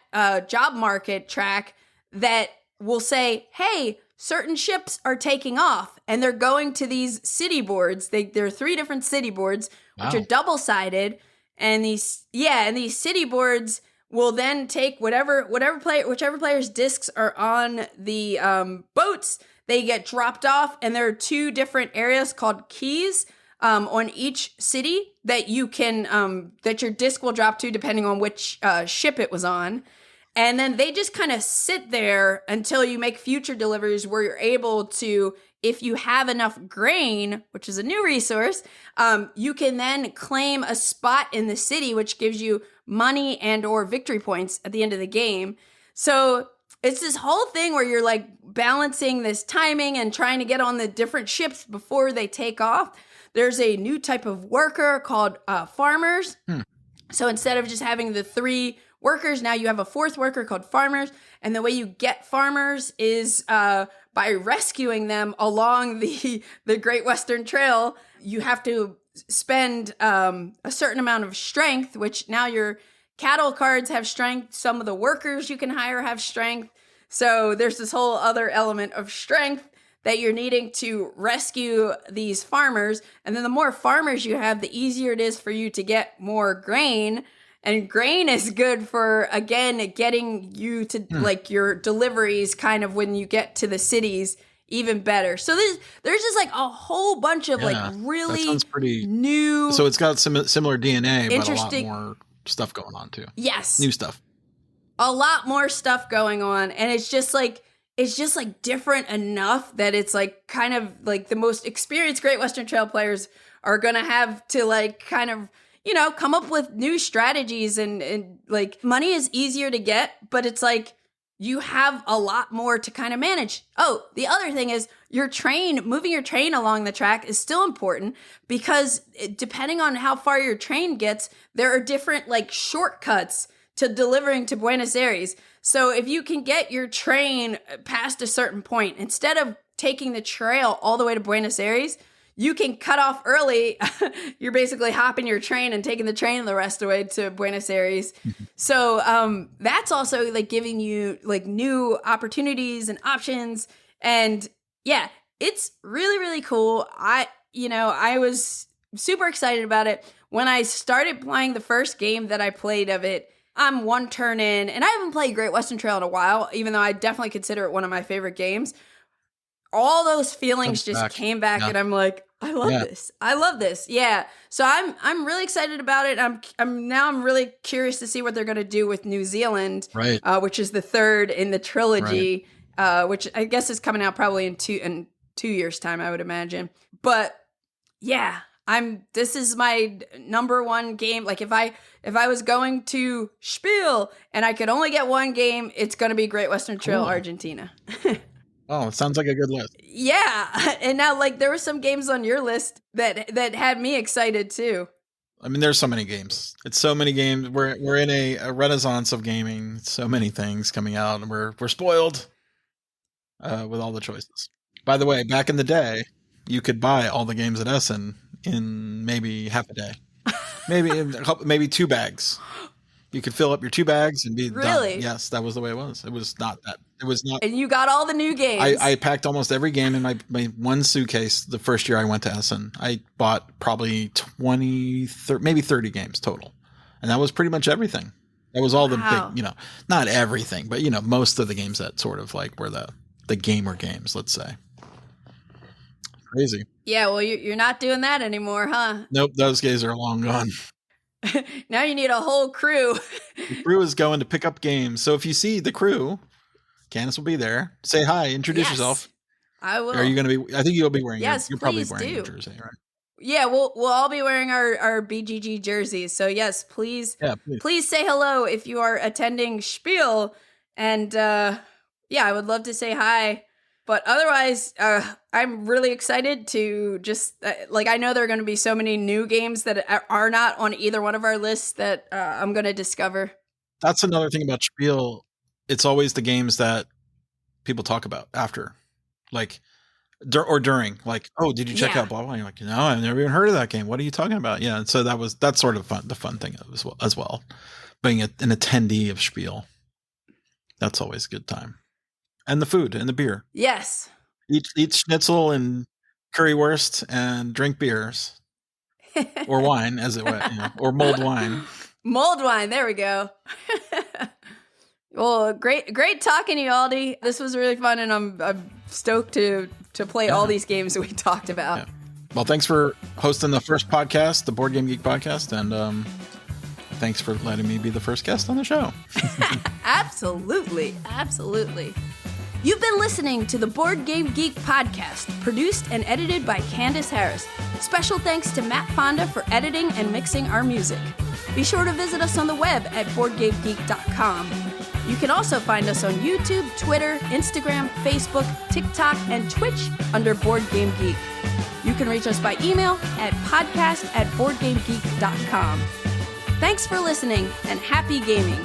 job market track that will say, hey, certain ships are taking off and they're going to these city boards. There are 3 different city boards which are double-sided, and these city boards will then take whichever player's discs are on the boats, they get dropped off, and there are 2 different areas called keys on each city that you can that your disc will drop to depending on which ship it was on. And then they just kind of sit there until you make future deliveries where you're able to, if you have enough grain, which is a new resource, you can then claim a spot in the city, which gives you money and or victory points at the end of the game. So it's this whole thing where you're like balancing this timing and trying to get on the different ships before they take off. There's a new type of worker called farmers. So instead of just having the 3 workers, now you have a 4th worker called farmers. And the way you get farmers is by rescuing them along the Great Western Trail. You have to spend a certain amount of strength, which now your cattle cards have strength. Some of the workers you can hire have strength. So there's this whole other element of strength that you're needing to rescue these farmers. And then the more farmers you have, the easier it is for you to get more grain. And grain is good for, again, getting you to like your deliveries kind of when you get to the cities even better. So there's just like a whole bunch of like really sounds pretty new. So it's got similar DNA, but a lot more stuff going on too. Yes. New stuff. A lot more stuff going on. And it's just like different enough that it's like kind of like the most experienced Great Western Trail players are going to have to like kind of, you know, come up with new strategies and like money is easier to get, but it's like you have a lot more to kind of manage. Oh, the other thing is moving your train along the track is still important because depending on how far your train gets, there are different like shortcuts to delivering to Buenos Aires. So if you can get your train past a certain point, instead of taking the trail all the way to Buenos Aires, you can cut off early. You're basically hopping your train and taking the train the rest of the way to Buenos Aires. So that's also like giving you like new opportunities and options. And yeah, it's really, really cool. I was super excited about it. When I started playing the first game that I played of it, I'm 1 turn in, and I haven't played Great Western Trail in a while, even though I definitely consider it one of my favorite games. All those feelings came back, and I'm like, I love this. I love this. Yeah. So I'm really excited about it. I'm really curious to see what they're going to do with New Zealand, right? Which is the 3rd in the trilogy, which I guess is coming out probably in 2 years' time, I would imagine. But yeah, this is my number 1 game. Like if I was going to Spiel and I could only get 1 game, it's going to be Great Western Trail Argentina. Oh, it sounds like a good list. Yeah. And now like there were some games on your list that had me excited too. I mean, there's so many games. It's so many games. We're in a renaissance of gaming. So many things coming out, and we're spoiled with all the choices. By the way, back in the day, you could buy all the games at Essen in maybe half a day. Maybe 2 bags. You could fill up your 2 bags and be really done. Yes, that was the way it was. It was not that. It was not. And you got all the new games. I packed almost every game in my 1 suitcase the first year I went to Essen. I bought probably 20, maybe 30 games total. And that was pretty much everything. That was all the big, not everything, but, most of the games that sort of like were the gamer games, let's say. Crazy. Yeah, well, you're not doing that anymore, huh? Nope, those days are long gone. Now you need a whole crew. The crew is going to pick up games. So if you see the crew, Candice will be there. Say hi. Introduce yourself. I will. Are you going to be? I think you'll be wearing. Yes, you're probably wearing your jersey, right? Yeah, we'll all be wearing our BGG jerseys. So yes, please say hello if you are attending Spiel. And I would love to say hi. But otherwise, I'm really excited to just, I know there are going to be so many new games that are not on either one of our lists that I'm going to discover. That's another thing about Spiel. It's always the games that people talk about after, like, or during, like, oh, did you check out blah, blah? And you're like, no, I've never even heard of that game. What are you talking about? Yeah. And so that's sort of fun, the fun thing as well. Being an attendee of Spiel. That's always a good time. And the food and the beer. Yes. Eat schnitzel and currywurst and drink beers. Or wine, as it were, or mulled wine. Mulled wine. There we go. Well, great talking to you, Aldie. This was really fun, and I'm stoked to play all these games that we talked about. Yeah. Well, thanks for hosting the first podcast, the Board Game Geek podcast, and thanks for letting me be the first guest on the show. Absolutely. You've been listening to the Board Game Geek podcast, produced and edited by Candice Harris. Special thanks to Matt Fonda for editing and mixing our music. Be sure to visit us on the web at BoardGameGeek.com. You can also find us on YouTube, Twitter, Instagram, Facebook, TikTok, and Twitch under Board Game Geek. You can reach us by email at podcast@BoardGameGeek.com. Thanks for listening, and happy gaming!